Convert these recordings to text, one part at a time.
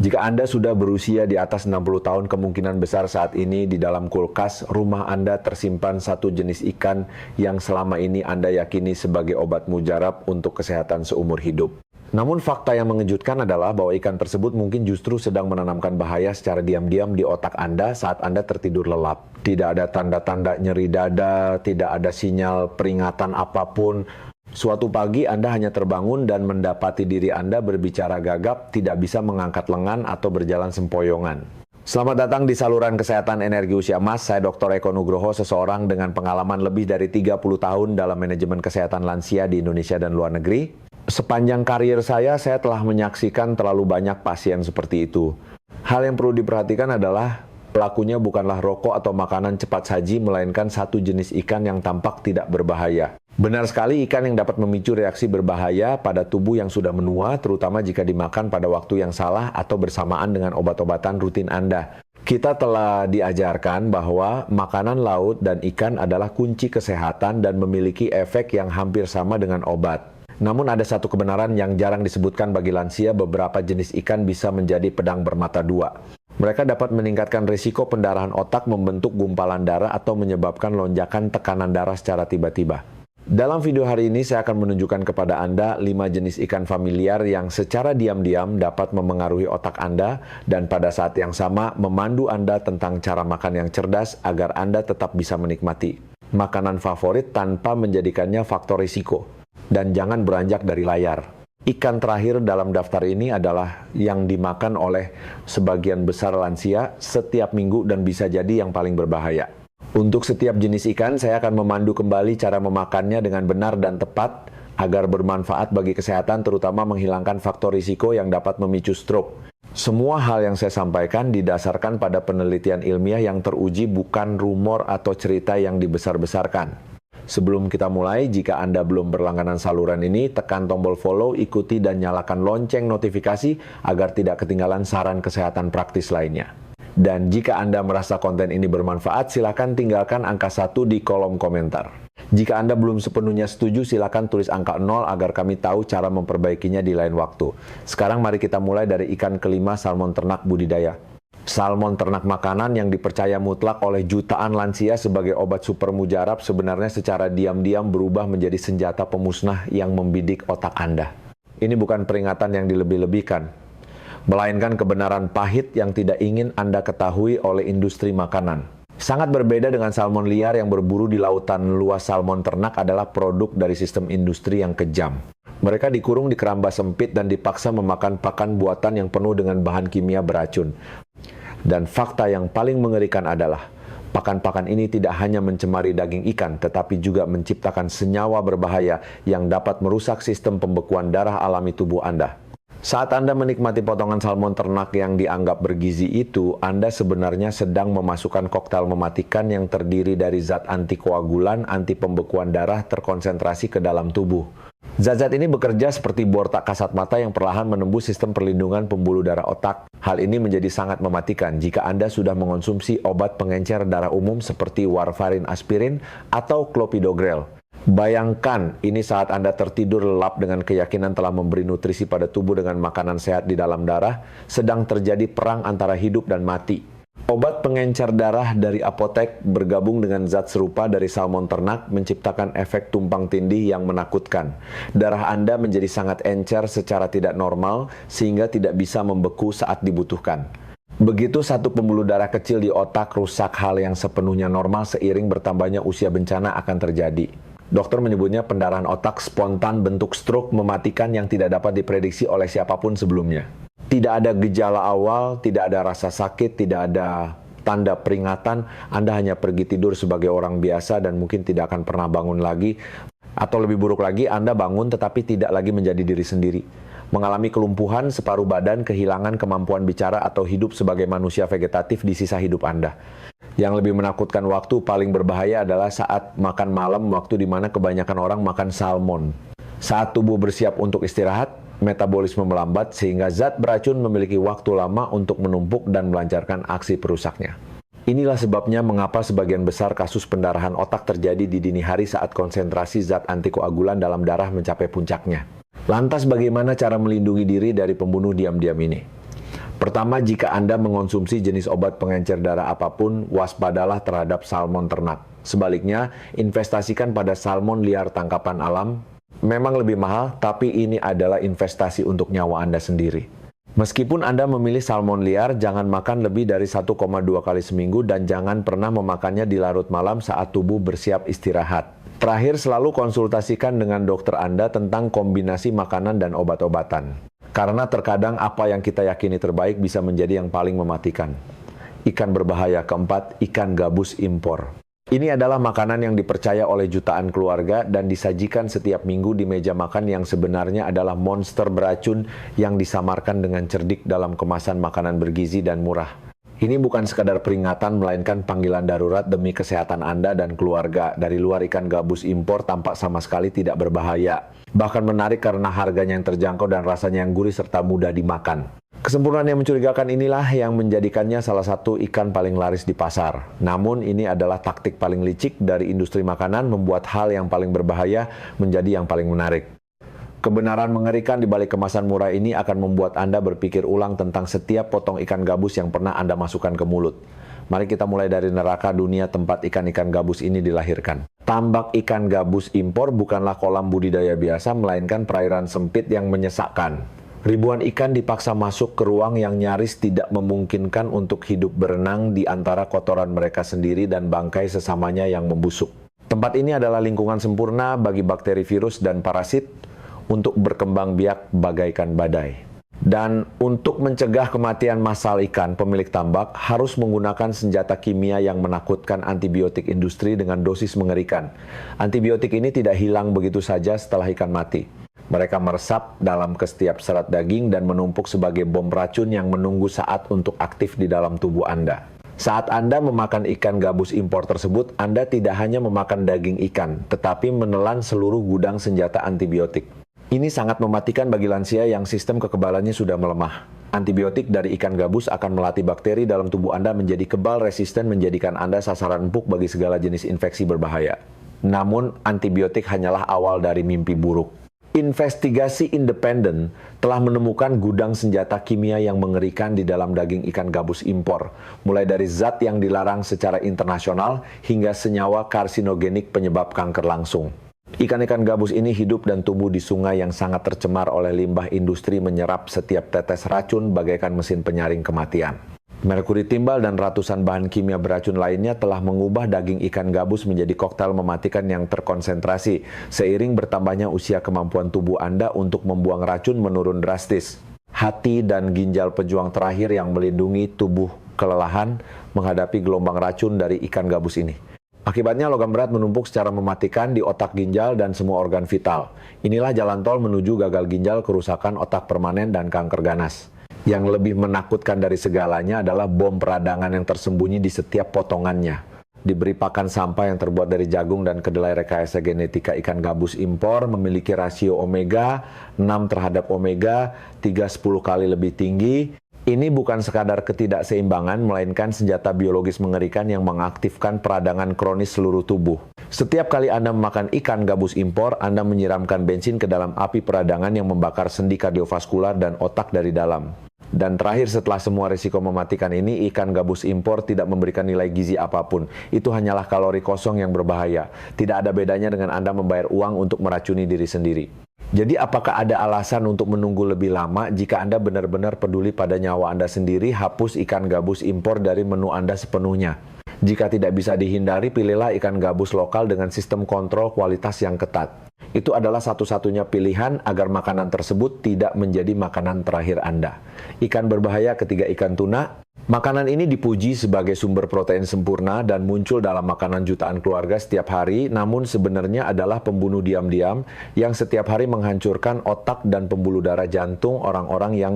Jika Anda sudah berusia di atas 60 tahun, kemungkinan besar saat ini di dalam kulkas rumah Anda tersimpan satu jenis ikan yang selama ini Anda yakini sebagai obat mujarab untuk kesehatan seumur hidup. Namun fakta yang mengejutkan adalah bahwa ikan tersebut mungkin justru sedang menanamkan bahaya secara diam-diam di otak Anda saat Anda tertidur lelap. Tidak ada tanda-tanda nyeri dada, tidak ada sinyal peringatan apapun. Suatu pagi Anda hanya terbangun dan mendapati diri Anda berbicara gagap, tidak bisa mengangkat lengan atau berjalan sempoyongan. Selamat datang di saluran kesehatan energi usia emas. Saya Dr. Eko Nugroho, seseorang dengan pengalaman lebih dari 30 tahun dalam manajemen kesehatan lansia di Indonesia dan luar negeri. Sepanjang karir saya telah menyaksikan terlalu banyak pasien seperti itu. Hal yang perlu diperhatikan adalah pelakunya bukanlah rokok atau makanan cepat saji, melainkan satu jenis ikan yang tampak tidak berbahaya. Benar sekali, ikan yang dapat memicu reaksi berbahaya pada tubuh yang sudah menua, terutama jika dimakan pada waktu yang salah atau bersamaan dengan obat-obatan rutin Anda. Kita telah diajarkan bahwa makanan laut dan ikan adalah kunci kesehatan dan memiliki efek yang hampir sama dengan obat. Namun ada satu kebenaran yang jarang disebutkan bagi lansia, beberapa jenis ikan bisa menjadi pedang bermata dua. Mereka dapat meningkatkan risiko pendarahan otak, membentuk gumpalan darah, atau menyebabkan lonjakan tekanan darah secara tiba-tiba. Dalam video hari ini saya akan menunjukkan kepada Anda 5 jenis ikan familiar yang secara diam-diam dapat memengaruhi otak Anda dan pada saat yang sama memandu Anda tentang cara makan yang cerdas agar Anda tetap bisa menikmati makanan favorit tanpa menjadikannya faktor risiko. Dan jangan beranjak dari layar. Ikan terakhir dalam daftar ini adalah yang dimakan oleh sebagian besar lansia setiap minggu dan bisa jadi yang paling berbahaya. Untuk setiap jenis ikan, saya akan memandu kembali cara memakannya dengan benar dan tepat agar bermanfaat bagi kesehatan, terutama menghilangkan faktor risiko yang dapat memicu stroke. Semua hal yang saya sampaikan didasarkan pada penelitian ilmiah yang teruji, bukan rumor atau cerita yang dibesar-besarkan. Sebelum kita mulai, jika Anda belum berlangganan saluran ini, tekan tombol follow, ikuti dan nyalakan lonceng notifikasi agar tidak ketinggalan saran kesehatan praktis lainnya. Dan jika Anda merasa konten ini bermanfaat, silakan tinggalkan angka 1 di kolom komentar. Jika Anda belum sepenuhnya setuju, silakan tulis angka 0 agar kami tahu cara memperbaikinya di lain waktu. Sekarang mari kita mulai dari ikan kelima, salmon ternak budidaya. Salmon ternak makanan yang dipercaya mutlak oleh jutaan lansia sebagai obat super mujarab sebenarnya secara diam-diam berubah menjadi senjata pemusnah yang membidik otak Anda. Ini bukan peringatan yang dilebih-lebihkan, melainkan kebenaran pahit yang tidak ingin Anda ketahui oleh industri makanan. Sangat berbeda dengan salmon liar yang berburu di lautan luas, salmon ternak adalah produk dari sistem industri yang kejam. Mereka dikurung di keramba sempit dan dipaksa memakan pakan buatan yang penuh dengan bahan kimia beracun. Dan fakta yang paling mengerikan adalah pakan-pakan ini tidak hanya mencemari daging ikan, tetapi juga menciptakan senyawa berbahaya yang dapat merusak sistem pembekuan darah alami tubuh Anda. Saat Anda menikmati potongan salmon ternak yang dianggap bergizi itu, Anda sebenarnya sedang memasukkan koktail mematikan yang terdiri dari zat antikoagulan, anti pembekuan darah terkonsentrasi ke dalam tubuh. Zat-zat ini bekerja seperti bor tak kasat mata yang perlahan menembus sistem perlindungan pembuluh darah otak. Hal ini menjadi sangat mematikan jika Anda sudah mengonsumsi obat pengencer darah umum seperti warfarin aspirin atau clopidogrel. Bayangkan ini saat Anda tertidur lelap dengan keyakinan telah memberi nutrisi pada tubuh dengan makanan sehat di dalam darah, sedang terjadi perang antara hidup dan mati. Obat pengencer darah dari apotek bergabung dengan zat serupa dari salmon ternak menciptakan efek tumpang tindih yang menakutkan. Darah Anda menjadi sangat encer secara tidak normal sehingga tidak bisa membeku saat dibutuhkan. Begitu satu pembuluh darah kecil di otak rusak, hal yang sepenuhnya normal seiring bertambahnya usia bencana akan terjadi. Dokter menyebutnya pendarahan otak spontan bentuk stroke mematikan yang tidak dapat diprediksi oleh siapapun sebelumnya. Tidak ada gejala awal, tidak ada rasa sakit, tidak ada tanda peringatan. Anda hanya pergi tidur sebagai orang biasa dan mungkin tidak akan pernah bangun lagi. Atau lebih buruk lagi, Anda bangun tetapi tidak lagi menjadi diri sendiri. Mengalami kelumpuhan separuh badan, kehilangan kemampuan bicara atau hidup sebagai manusia vegetatif di sisa hidup Anda. Yang lebih menakutkan, waktu paling berbahaya adalah saat makan malam, waktu di mana kebanyakan orang makan salmon. Saat tubuh bersiap untuk istirahat, metabolisme melambat sehingga zat beracun memiliki waktu lama untuk menumpuk dan melancarkan aksi perusaknya. Inilah sebabnya mengapa sebagian besar kasus pendarahan otak terjadi di dini hari saat konsentrasi zat antikoagulan dalam darah mencapai puncaknya. Lantas bagaimana cara melindungi diri dari pembunuh diam-diam ini? Pertama, jika Anda mengonsumsi jenis obat pengencer darah apapun, waspadalah terhadap salmon ternak. Sebaliknya, investasikan pada salmon liar tangkapan alam. Memang lebih mahal, tapi ini adalah investasi untuk nyawa Anda sendiri. Meskipun Anda memilih salmon liar, jangan makan lebih dari 1,2 kali seminggu dan jangan pernah memakannya di larut malam saat tubuh bersiap istirahat. Terakhir, selalu konsultasikan dengan dokter Anda tentang kombinasi makanan dan obat-obatan. Karena terkadang apa yang kita yakini terbaik bisa menjadi yang paling mematikan. Ikan berbahaya keempat, ikan gabus impor. Ini adalah makanan yang dipercaya oleh jutaan keluarga dan disajikan setiap minggu di meja makan yang sebenarnya adalah monster beracun yang disamarkan dengan cerdik dalam kemasan makanan bergizi dan murah. Ini bukan sekadar peringatan, melainkan panggilan darurat demi kesehatan Anda dan keluarga. Dari luar, ikan gabus impor tampak sama sekali tidak berbahaya. Bahkan menarik karena harganya yang terjangkau dan rasanya yang gurih serta mudah dimakan. Kesempurnaan yang mencurigakan inilah yang menjadikannya salah satu ikan paling laris di pasar. Namun ini adalah taktik paling licik dari industri makanan membuat hal yang paling berbahaya menjadi yang paling menarik. Kebenaran mengerikan di balik kemasan murah ini akan membuat Anda berpikir ulang tentang setiap potong ikan gabus yang pernah Anda masukkan ke mulut. Mari kita mulai dari neraka dunia tempat ikan-ikan gabus ini dilahirkan. Tambak ikan gabus impor bukanlah kolam budidaya biasa, melainkan perairan sempit yang menyesakkan. Ribuan ikan dipaksa masuk ke ruang yang nyaris tidak memungkinkan untuk hidup berenang di antara kotoran mereka sendiri dan bangkai sesamanya yang membusuk. Tempat ini adalah lingkungan sempurna bagi bakteri, virus, dan parasit untuk berkembang biak bagaikan badai. Dan untuk mencegah kematian massal ikan, pemilik tambak harus menggunakan senjata kimia yang menakutkan antibiotik industri dengan dosis mengerikan. Antibiotik ini tidak hilang begitu saja setelah ikan mati. Mereka meresap dalam setiap serat daging dan menumpuk sebagai bom racun yang menunggu saat untuk aktif di dalam tubuh Anda. Saat Anda memakan ikan gabus impor tersebut, Anda tidak hanya memakan daging ikan, tetapi menelan seluruh gudang senjata antibiotik. Ini sangat mematikan bagi lansia yang sistem kekebalannya sudah melemah. Antibiotik dari ikan gabus akan melatih bakteri dalam tubuh Anda menjadi kebal resisten, menjadikan Anda sasaran empuk bagi segala jenis infeksi berbahaya. Namun, antibiotik hanyalah awal dari mimpi buruk. Investigasi independen telah menemukan gudang senjata kimia yang mengerikan di dalam daging ikan gabus impor, mulai dari zat yang dilarang secara internasional hingga senyawa karsinogenik penyebab kanker langsung. Ikan-ikan gabus ini hidup dan tumbuh di sungai yang sangat tercemar oleh limbah industri menyerap setiap tetes racun bagaikan mesin penyaring kematian. Merkuri timbal dan ratusan bahan kimia beracun lainnya telah mengubah daging ikan gabus menjadi koktail mematikan yang terkonsentrasi. Seiring bertambahnya usia kemampuan tubuh Anda untuk membuang racun menurun drastis. Hati dan ginjal pejuang terakhir yang melindungi tubuh kelelahan menghadapi gelombang racun dari ikan gabus ini. Akibatnya logam berat menumpuk secara mematikan di otak, ginjal, dan semua organ vital. Inilah jalan tol menuju gagal ginjal, kerusakan otak permanen, dan kanker ganas. Yang lebih menakutkan dari segalanya adalah bom peradangan yang tersembunyi di setiap potongannya. Diberi pakan sampah yang terbuat dari jagung dan kedelai rekayasa genetika ikan gabus impor memiliki rasio omega 6 terhadap omega 3 10 kali lebih tinggi. Ini bukan sekadar ketidakseimbangan, melainkan senjata biologis mengerikan yang mengaktifkan peradangan kronis seluruh tubuh. Setiap kali Anda memakan ikan gabus impor, Anda menyiramkan bensin ke dalam api peradangan yang membakar sendi kardiovaskular dan otak dari dalam. Dan terakhir, setelah semua risiko mematikan ini, ikan gabus impor tidak memberikan nilai gizi apapun. Itu hanyalah kalori kosong yang berbahaya. Tidak ada bedanya dengan Anda membayar uang untuk meracuni diri sendiri. Jadi apakah ada alasan untuk menunggu lebih lama? Jika Anda benar-benar peduli pada nyawa Anda sendiri, hapus ikan gabus impor dari menu Anda sepenuhnya. Jika tidak bisa dihindari, pilihlah ikan gabus lokal dengan sistem kontrol kualitas yang ketat. Itu adalah satu-satunya pilihan agar makanan tersebut tidak menjadi makanan terakhir Anda. Ikan berbahaya ketiga, ikan tuna. Makanan ini dipuji sebagai sumber protein sempurna dan muncul dalam makanan jutaan keluarga setiap hari, namun sebenarnya adalah pembunuh diam-diam yang setiap hari menghancurkan otak dan pembuluh darah jantung orang-orang yang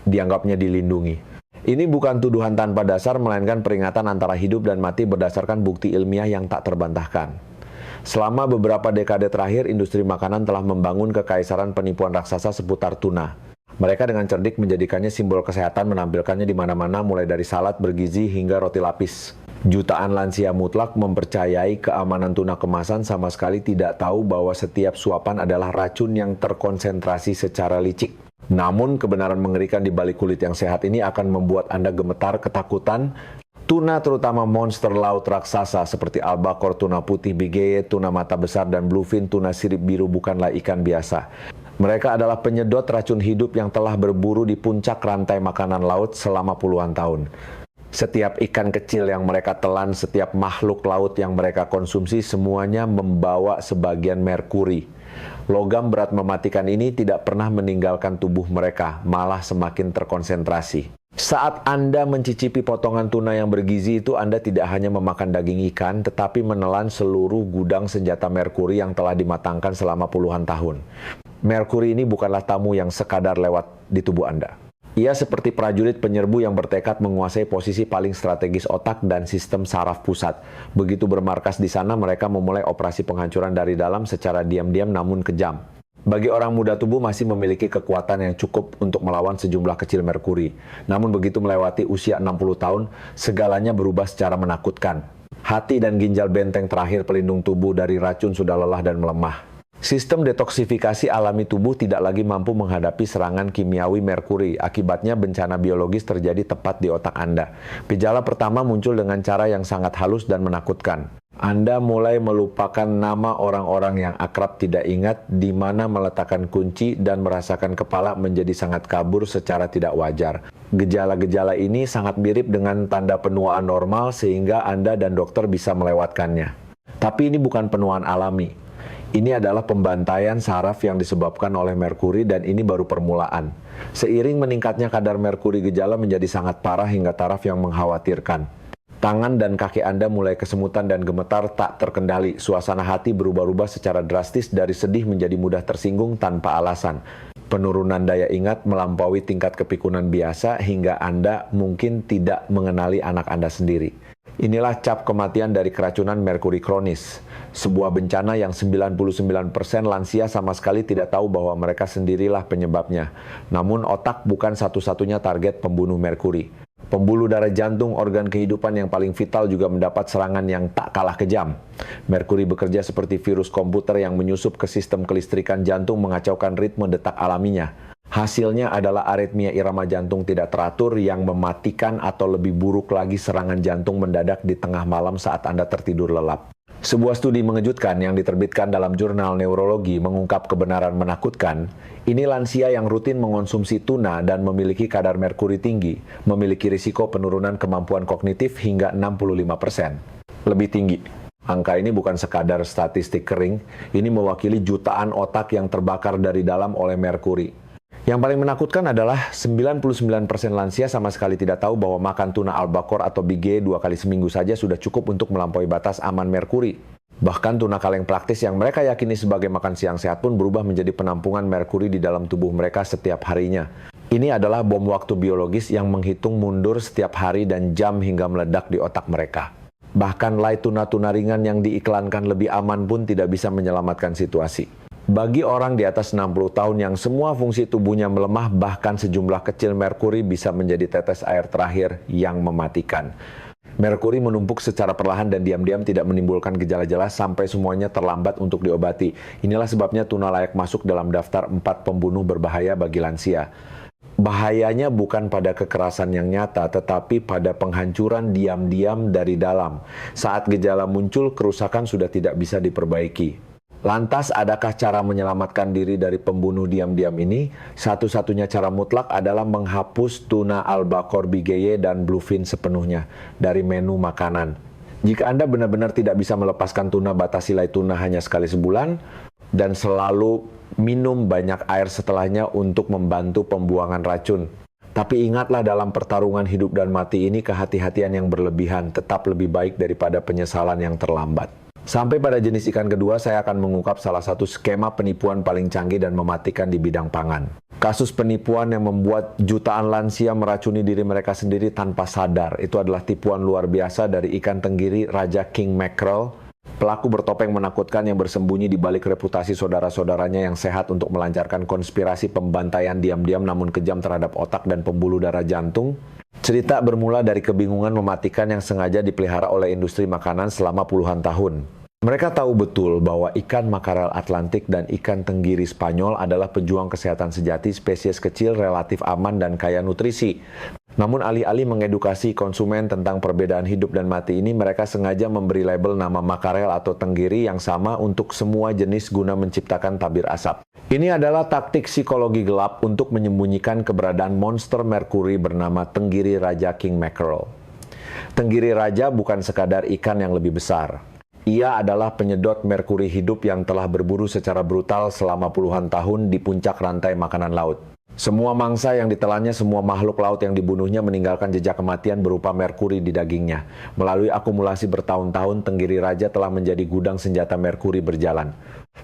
dianggapnya dilindungi. Ini bukan tuduhan tanpa dasar, melainkan peringatan antara hidup dan mati berdasarkan bukti ilmiah yang tak terbantahkan. Selama beberapa dekade terakhir, industri makanan telah membangun kekaisaran penipuan raksasa seputar tuna. Mereka dengan cerdik menjadikannya simbol kesehatan, menampilkannya di mana-mana, mulai dari salad bergizi hingga roti lapis. Jutaan lansia mutlak mempercayai keamanan tuna kemasan, sama sekali tidak tahu bahwa setiap suapan adalah racun yang terkonsentrasi secara licik. Namun kebenaran mengerikan di balik kulit yang sehat ini akan membuat Anda gemetar ketakutan. Tuna, terutama monster laut raksasa seperti albacore, tuna putih bigeye, tuna mata besar, dan bluefin tuna sirip biru bukanlah ikan biasa. Mereka adalah penyedot racun hidup yang telah berburu di puncak rantai makanan laut selama puluhan tahun. Setiap ikan kecil yang mereka telan, setiap makhluk laut yang mereka konsumsi, semuanya membawa sebagian merkuri. Logam berat mematikan ini tidak pernah meninggalkan tubuh mereka, malah semakin terkonsentrasi. Saat Anda mencicipi potongan tuna yang bergizi itu, Anda tidak hanya memakan daging ikan, tetapi menelan seluruh gudang senjata merkuri yang telah dimatangkan selama puluhan tahun. Merkuri ini bukanlah tamu yang sekadar lewat di tubuh Anda. Ia seperti prajurit penyerbu yang bertekad menguasai posisi paling strategis otak dan sistem saraf pusat. Begitu bermarkas di sana, mereka memulai operasi penghancuran dari dalam secara diam-diam namun kejam. Bagi orang muda, tubuh masih memiliki kekuatan yang cukup untuk melawan sejumlah kecil merkuri. Namun begitu melewati usia 60 tahun, segalanya berubah secara menakutkan. Hati dan ginjal benteng terakhir pelindung tubuh dari racun sudah lelah dan melemah. Sistem detoksifikasi alami tubuh tidak lagi mampu menghadapi serangan kimiawi merkuri. Akibatnya bencana biologis terjadi tepat di otak Anda. Gejala pertama muncul dengan cara yang sangat halus dan menakutkan. Anda mulai melupakan nama orang-orang yang akrab, tidak ingat di mana meletakkan kunci, dan merasakan kepala menjadi sangat kabur secara tidak wajar. Gejala-gejala ini sangat mirip dengan tanda penuaan normal sehingga Anda dan dokter bisa melewatkannya. Tapi ini bukan penuaan alami. Ini adalah pembantaian saraf yang disebabkan oleh merkuri dan ini baru permulaan. Seiring meningkatnya kadar merkuri, gejala menjadi sangat parah hingga taraf yang mengkhawatirkan. Tangan dan kaki Anda mulai kesemutan dan gemetar tak terkendali. Suasana hati berubah-ubah secara drastis dari sedih menjadi mudah tersinggung tanpa alasan. Penurunan daya ingat melampaui tingkat kepikunan biasa hingga Anda mungkin tidak mengenali anak Anda sendiri. Inilah cap kematian dari keracunan merkuri kronis. Sebuah bencana yang 99% lansia sama sekali tidak tahu bahwa mereka sendirilah penyebabnya. Namun otak bukan satu-satunya target pembunuh merkuri. Pembuluh darah jantung, organ kehidupan yang paling vital, juga mendapat serangan yang tak kalah kejam. Merkuri bekerja seperti virus komputer yang menyusup ke sistem kelistrikan jantung, mengacaukan ritme detak alaminya. Hasilnya adalah aritmia irama jantung tidak teratur yang mematikan, atau lebih buruk lagi, serangan jantung mendadak di tengah malam saat Anda tertidur lelap. Sebuah studi mengejutkan yang diterbitkan dalam jurnal neurologi mengungkap kebenaran menakutkan. Ini lansia yang rutin mengonsumsi tuna dan memiliki kadar merkuri tinggi, memiliki risiko penurunan kemampuan kognitif hingga 65%. Lebih tinggi. Angka ini bukan sekadar statistik kering, ini mewakili jutaan otak yang terbakar dari dalam oleh merkuri. Yang paling menakutkan adalah 99% lansia sama sekali tidak tahu bahwa makan tuna albacore atau bigeye 2 kali seminggu saja sudah cukup untuk melampaui batas aman merkuri. Bahkan tuna kaleng praktis yang mereka yakini sebagai makan siang sehat pun berubah menjadi penampungan merkuri di dalam tubuh mereka setiap harinya. Ini adalah bom waktu biologis yang menghitung mundur setiap hari dan jam hingga meledak di otak mereka. Bahkan light tuna-tuna ringan yang diiklankan lebih aman pun tidak bisa menyelamatkan situasi. Bagi orang di atas 60 tahun yang semua fungsi tubuhnya melemah, bahkan sejumlah kecil merkuri bisa menjadi tetes air terakhir yang mematikan. Merkuri menumpuk secara perlahan dan diam-diam, tidak menimbulkan gejala jelas sampai semuanya terlambat untuk diobati. Inilah sebabnya tuna layak masuk dalam daftar 4 pembunuh berbahaya bagi lansia. Bahayanya bukan pada kekerasan yang nyata, tetapi pada penghancuran diam-diam dari dalam. Saat gejala muncul, kerusakan sudah tidak bisa diperbaiki. Lantas, adakah cara menyelamatkan diri dari pembunuh diam-diam ini? Satu-satunya cara mutlak adalah menghapus tuna albacore bigeye dan bluefin sepenuhnya dari menu makanan. Jika Anda benar-benar tidak bisa melepaskan tuna, batasi light tuna hanya sekali sebulan, dan selalu minum banyak air setelahnya untuk membantu pembuangan racun. Tapi ingatlah, dalam pertarungan hidup dan mati ini, kehati-hatian yang berlebihan tetap lebih baik daripada penyesalan yang terlambat. Sampai pada jenis ikan kedua, saya akan mengungkap salah satu skema penipuan paling canggih dan mematikan di bidang pangan. Kasus penipuan yang membuat jutaan lansia meracuni diri mereka sendiri tanpa sadar. Itu adalah tipuan luar biasa dari ikan tenggiri Raja King Mackerel. Pelaku bertopeng menakutkan yang bersembunyi di balik reputasi saudara-saudaranya yang sehat untuk melancarkan konspirasi pembantaian diam-diam namun kejam terhadap otak dan pembuluh darah jantung. Cerita bermula dari kebingungan mematikan yang sengaja dipelihara oleh industri makanan selama puluhan tahun. Mereka tahu betul bahwa ikan makarel Atlantik dan ikan tenggiri Spanyol adalah pejuang kesehatan sejati, spesies kecil, relatif aman, dan kaya nutrisi. Namun alih-alih mengedukasi konsumen tentang perbedaan hidup dan mati ini, mereka sengaja memberi label nama makarel atau tenggiri yang sama untuk semua jenis guna menciptakan tabir asap. Ini adalah taktik psikologi gelap untuk menyembunyikan keberadaan monster merkuri bernama tenggiri raja king mackerel. Tenggiri raja bukan sekadar ikan yang lebih besar. Ia adalah penyedot merkuri hidup yang telah berburu secara brutal selama puluhan tahun di puncak rantai makanan laut. Semua mangsa yang ditelannya, semua makhluk laut yang dibunuhnya meninggalkan jejak kematian berupa merkuri di dagingnya. Melalui akumulasi bertahun-tahun, tenggiri raja telah menjadi gudang senjata merkuri berjalan.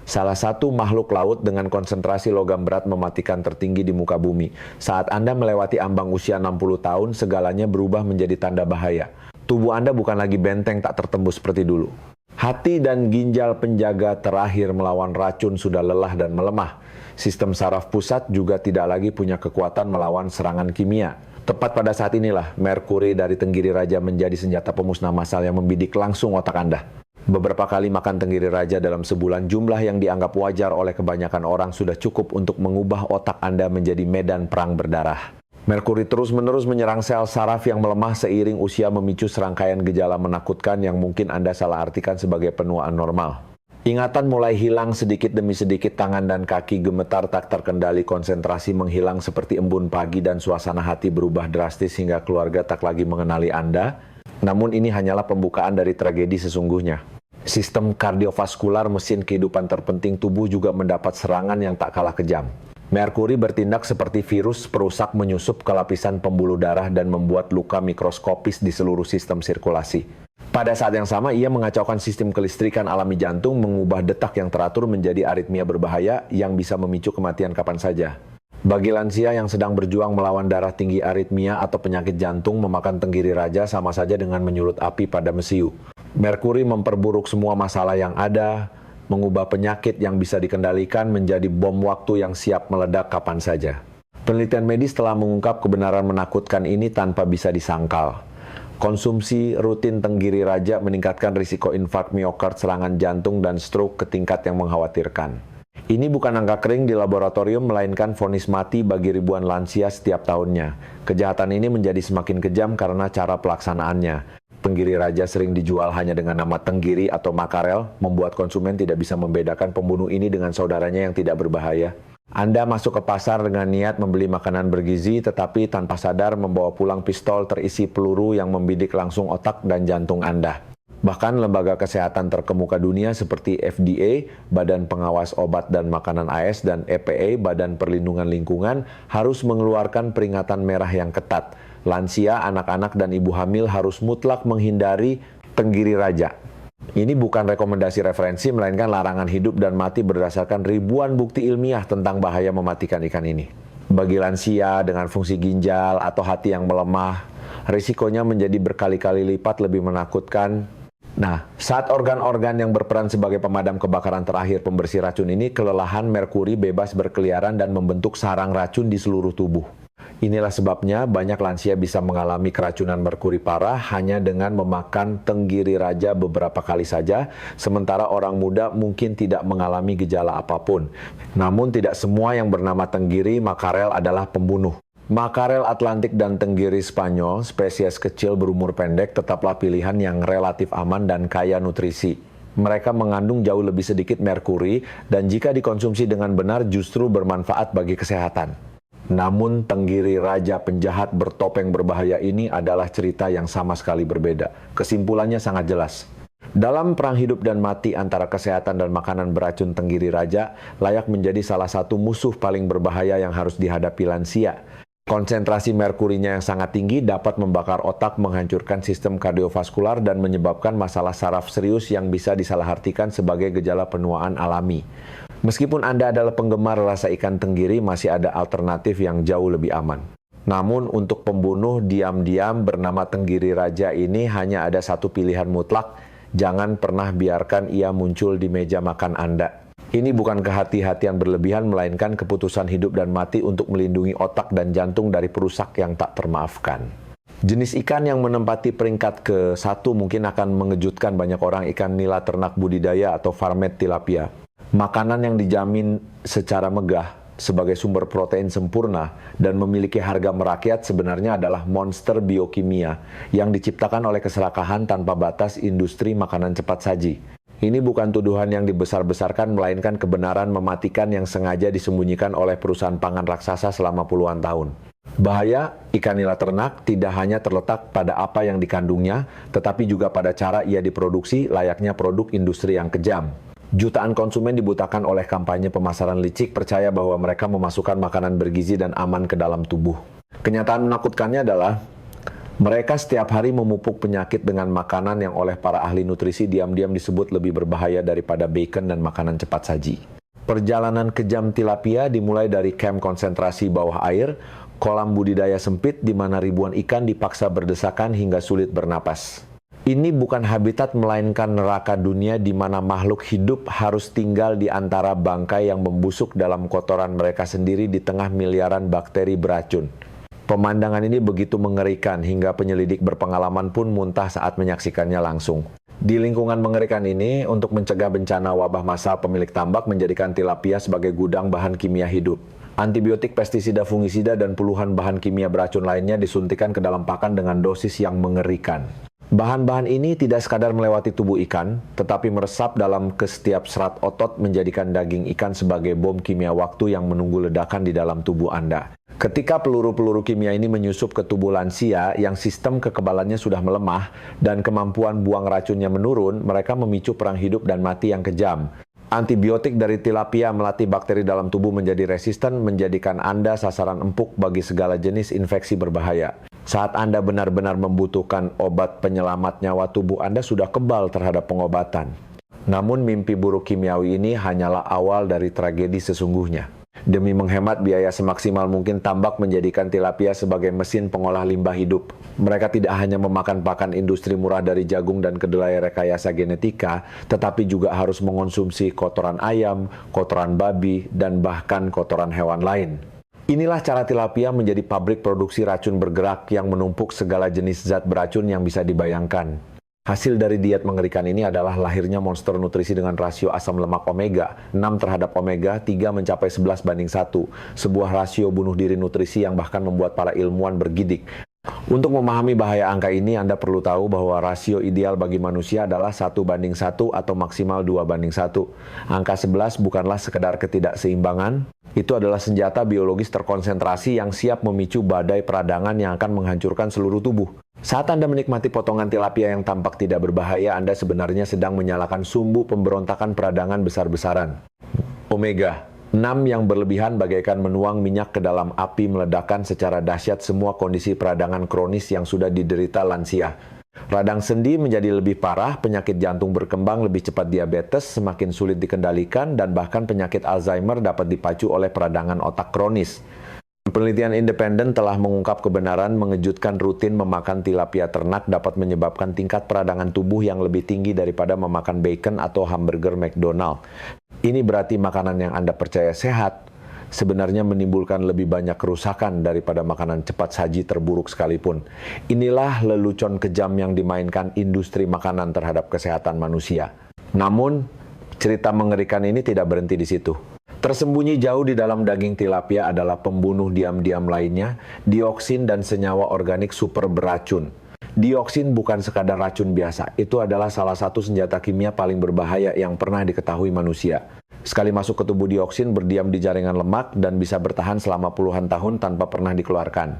Salah satu makhluk laut dengan konsentrasi logam berat mematikan tertinggi di muka bumi. Saat Anda melewati ambang usia 60 tahun, segalanya berubah menjadi tanda bahaya. Tubuh Anda bukan lagi benteng tak tertembus seperti dulu. Hati dan ginjal penjaga terakhir melawan racun sudah lelah dan melemah. Sistem saraf pusat juga tidak lagi punya kekuatan melawan serangan kimia. Tepat pada saat inilah, merkuri dari tenggiri raja menjadi senjata pemusnah massal yang membidik langsung otak Anda. Beberapa kali makan tenggiri raja dalam sebulan, jumlah yang dianggap wajar oleh kebanyakan orang sudah cukup untuk mengubah otak Anda menjadi medan perang berdarah. Merkuri terus-menerus menyerang sel saraf yang melemah seiring usia, memicu serangkaian gejala menakutkan yang mungkin Anda salah artikan sebagai penuaan normal. Ingatan mulai hilang sedikit demi sedikit, tangan dan kaki gemetar tak terkendali, konsentrasi menghilang seperti embun pagi, dan suasana hati berubah drastis hingga keluarga tak lagi mengenali Anda. Namun ini hanyalah pembukaan dari tragedi sesungguhnya. Sistem kardiovaskular, mesin kehidupan terpenting tubuh, juga mendapat serangan yang tak kalah kejam. Merkuri bertindak seperti virus perusak, menyusup ke lapisan pembuluh darah dan membuat luka mikroskopis di seluruh sistem sirkulasi. Pada saat yang sama, ia mengacaukan sistem kelistrikan alami jantung, mengubah detak yang teratur menjadi aritmia berbahaya yang bisa memicu kematian kapan saja. Bagi lansia yang sedang berjuang melawan darah tinggi, aritmia atau penyakit jantung, memakan tenggiri raja sama saja dengan menyulut api pada mesiu. Merkuri memperburuk semua masalah yang ada, mengubah penyakit yang bisa dikendalikan menjadi bom waktu yang siap meledak kapan saja. Penelitian medis telah mengungkap kebenaran menakutkan ini tanpa bisa disangkal. Konsumsi rutin tenggiri raja meningkatkan risiko infark miokard, serangan jantung, dan stroke ke tingkat yang mengkhawatirkan. Ini bukan angka kering di laboratorium, melainkan vonis mati bagi ribuan lansia setiap tahunnya. Kejahatan ini menjadi semakin kejam karena cara pelaksanaannya. Tenggiri raja sering dijual hanya dengan nama tenggiri atau makarel, membuat konsumen tidak bisa membedakan pembunuh ini dengan saudaranya yang tidak berbahaya. Anda masuk ke pasar dengan niat membeli makanan bergizi, tetapi tanpa sadar membawa pulang pistol terisi peluru yang membidik langsung otak dan jantung Anda. Bahkan lembaga kesehatan terkemuka dunia seperti FDA, Badan Pengawas Obat dan Makanan AS, dan EPA, Badan Perlindungan Lingkungan, harus mengeluarkan peringatan merah yang ketat. Lansia, anak-anak, dan ibu hamil harus mutlak menghindari tenggiri raja. Ini bukan rekomendasi referensi, melainkan larangan hidup dan mati berdasarkan ribuan bukti ilmiah tentang bahaya mematikan ikan ini. Bagi lansia dengan fungsi ginjal atau hati yang melemah, risikonya menjadi berkali-kali lipat lebih menakutkan. Nah, saat organ-organ yang berperan sebagai pemadam kebakaran terakhir pembersih racun ini kelelahan, merkuri bebas berkeliaran dan membentuk sarang racun di seluruh tubuh. Inilah sebabnya banyak lansia bisa mengalami keracunan merkuri parah hanya dengan memakan tenggiri raja beberapa kali saja, sementara orang muda mungkin tidak mengalami gejala apapun. Namun tidak semua yang bernama tenggiri makarel adalah pembunuh. Makarel Atlantik dan tenggiri Spanyol, spesies kecil berumur pendek, tetaplah pilihan yang relatif aman dan kaya nutrisi. Mereka mengandung jauh lebih sedikit merkuri dan jika dikonsumsi dengan benar justru bermanfaat bagi kesehatan. Namun tenggiri raja penjahat bertopeng berbahaya ini adalah cerita yang sama sekali berbeda. Kesimpulannya sangat jelas. Dalam perang hidup dan mati antara kesehatan dan makanan beracun, tenggiri raja layak menjadi salah satu musuh paling berbahaya yang harus dihadapi lansia. Konsentrasi merkurinya yang sangat tinggi dapat membakar otak, menghancurkan sistem kardiovaskular, dan menyebabkan masalah saraf serius yang bisa disalahartikan sebagai gejala penuaan alami. Meskipun Anda adalah penggemar rasa ikan tenggiri, masih ada alternatif yang jauh lebih aman. Namun untuk pembunuh diam-diam bernama tenggiri raja ini hanya ada satu pilihan mutlak: jangan pernah biarkan ia muncul di meja makan Anda. Ini bukan kehati-hatian berlebihan, melainkan keputusan hidup dan mati untuk melindungi otak dan jantung dari perusak yang tak termaafkan. Jenis ikan yang menempati peringkat ke-1 mungkin akan mengejutkan banyak orang, ikan nila ternak budidaya atau farmed tilapia. Makanan yang dijamin secara megah sebagai sumber protein sempurna dan memiliki harga merakyat sebenarnya adalah monster biokimia yang diciptakan oleh keserakahan tanpa batas industri makanan cepat saji. Ini bukan tuduhan yang dibesar-besarkan, melainkan kebenaran mematikan yang sengaja disembunyikan oleh perusahaan pangan raksasa selama puluhan tahun. Bahaya ikan nila ternak tidak hanya terletak pada apa yang dikandungnya, tetapi juga pada cara ia diproduksi, layaknya produk industri yang kejam. Jutaan konsumen dibutakan oleh kampanye pemasaran licik, percaya bahwa mereka memasukkan makanan bergizi dan aman ke dalam tubuh. Kenyataan menakutkannya adalah mereka setiap hari memupuk penyakit dengan makanan yang oleh para ahli nutrisi diam-diam disebut lebih berbahaya daripada bacon dan makanan cepat saji. Perjalanan kejam tilapia dimulai dari kamp konsentrasi bawah air, kolam budidaya sempit di mana ribuan ikan dipaksa berdesakan hingga sulit bernapas. Ini bukan habitat melainkan neraka dunia di mana makhluk hidup harus tinggal di antara bangkai yang membusuk dalam kotoran mereka sendiri di tengah miliaran bakteri beracun. Pemandangan ini begitu mengerikan hingga penyelidik berpengalaman pun muntah saat menyaksikannya langsung. Di lingkungan mengerikan ini, untuk mencegah bencana wabah massal, pemilik tambak menjadikan tilapia sebagai gudang bahan kimia hidup. Antibiotik, pestisida, fungisida, dan puluhan bahan kimia beracun lainnya disuntikan ke dalam pakan dengan dosis yang mengerikan. Bahan-bahan ini tidak sekadar melewati tubuh ikan, tetapi meresap dalam ke setiap serat otot, menjadikan daging ikan sebagai bom kimia waktu yang menunggu ledakan di dalam tubuh Anda. Ketika peluru-peluru kimia ini menyusup ke tubuh lansia yang sistem kekebalannya sudah melemah dan kemampuan buang racunnya menurun, mereka memicu perang hidup dan mati yang kejam. Antibiotik dari tilapia melatih bakteri dalam tubuh menjadi resisten, menjadikan Anda sasaran empuk bagi segala jenis infeksi berbahaya. Saat Anda benar-benar membutuhkan obat penyelamat nyawa, tubuh Anda sudah kebal terhadap pengobatan. Namun mimpi buruk kimiawi ini hanyalah awal dari tragedi sesungguhnya. Demi menghemat biaya semaksimal mungkin, tambak menjadikan tilapia sebagai mesin pengolah limbah hidup. Mereka tidak hanya memakan pakan industri murah dari jagung dan kedelai rekayasa genetika, tetapi juga harus mengonsumsi kotoran ayam, kotoran babi, dan bahkan kotoran hewan lain. Inilah cara tilapia menjadi pabrik produksi racun bergerak yang menumpuk segala jenis zat beracun yang bisa dibayangkan. Hasil dari diet mengerikan ini adalah lahirnya monster nutrisi dengan rasio asam lemak omega 6 terhadap omega 3 mencapai 11:1, sebuah rasio bunuh diri nutrisi yang bahkan membuat para ilmuwan bergidik. Untuk memahami bahaya angka ini, Anda perlu tahu bahwa rasio ideal bagi manusia adalah 1:1 atau maksimal 2:1. Angka 11 bukanlah sekedar ketidakseimbangan, itu adalah senjata biologis terkonsentrasi yang siap memicu badai peradangan yang akan menghancurkan seluruh tubuh. Saat Anda menikmati potongan tilapia yang tampak tidak berbahaya, Anda sebenarnya sedang menyalakan sumbu pemberontakan peradangan besar-besaran. Omega 6 yang berlebihan bagaikan menuang minyak ke dalam api, meledakkan secara dahsyat semua kondisi peradangan kronis yang sudah diderita lansia. Radang sendi menjadi lebih parah, penyakit jantung berkembang, lebih cepat diabetes, semakin sulit dikendalikan, dan bahkan penyakit Alzheimer dapat dipacu oleh peradangan otak kronis. Penelitian independen telah mengungkap kebenaran mengejutkan, rutin memakan tilapia ternak dapat menyebabkan tingkat peradangan tubuh yang lebih tinggi daripada memakan bacon atau hamburger McDonald. Ini berarti makanan yang Anda percaya sehat sebenarnya menimbulkan lebih banyak kerusakan daripada makanan cepat saji terburuk sekalipun. Inilah lelucon kejam yang dimainkan industri makanan terhadap kesehatan manusia. Namun, cerita mengerikan ini tidak berhenti di situ. Tersembunyi jauh di dalam daging tilapia adalah pembunuh diam-diam lainnya, dioksin dan senyawa organik super beracun. Dioksin bukan sekadar racun biasa, itu adalah salah satu senjata kimia paling berbahaya yang pernah diketahui manusia. Sekali masuk ke tubuh, dioksin berdiam di jaringan lemak dan bisa bertahan selama puluhan tahun tanpa pernah dikeluarkan.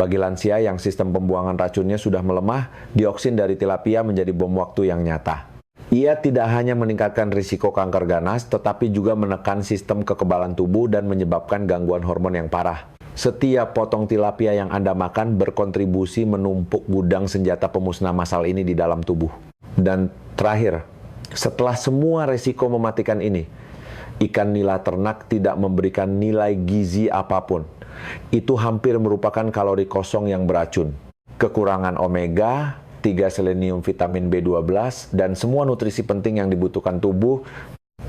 Bagi lansia yang sistem pembuangan racunnya sudah melemah, dioksin dari tilapia menjadi bom waktu yang nyata. Ia tidak hanya meningkatkan risiko kanker ganas, tetapi juga menekan sistem kekebalan tubuh dan menyebabkan gangguan hormon yang parah. Setiap potong tilapia yang Anda makan berkontribusi menumpuk gudang senjata pemusnah massal ini di dalam tubuh. Dan terakhir, setelah semua risiko mematikan ini, ikan nila ternak tidak memberikan nilai gizi apapun. Itu hampir merupakan kalori kosong yang beracun. Kekurangan omega 3, selenium, vitamin B12, dan semua nutrisi penting yang dibutuhkan tubuh.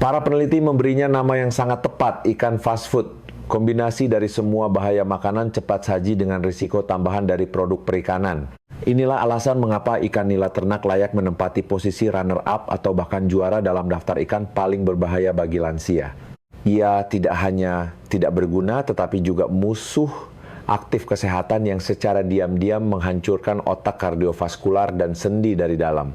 Para peneliti memberinya nama yang sangat tepat, ikan fast food. Kombinasi dari semua bahaya makanan cepat saji dengan risiko tambahan dari produk perikanan. Inilah alasan mengapa ikan nila ternak layak menempati posisi runner-up atau bahkan juara dalam daftar ikan paling berbahaya bagi lansia. Ia tidak hanya tidak berguna, tetapi juga musuh aktif kesehatan yang secara diam-diam menghancurkan otak kardiovaskular dan sendi dari dalam.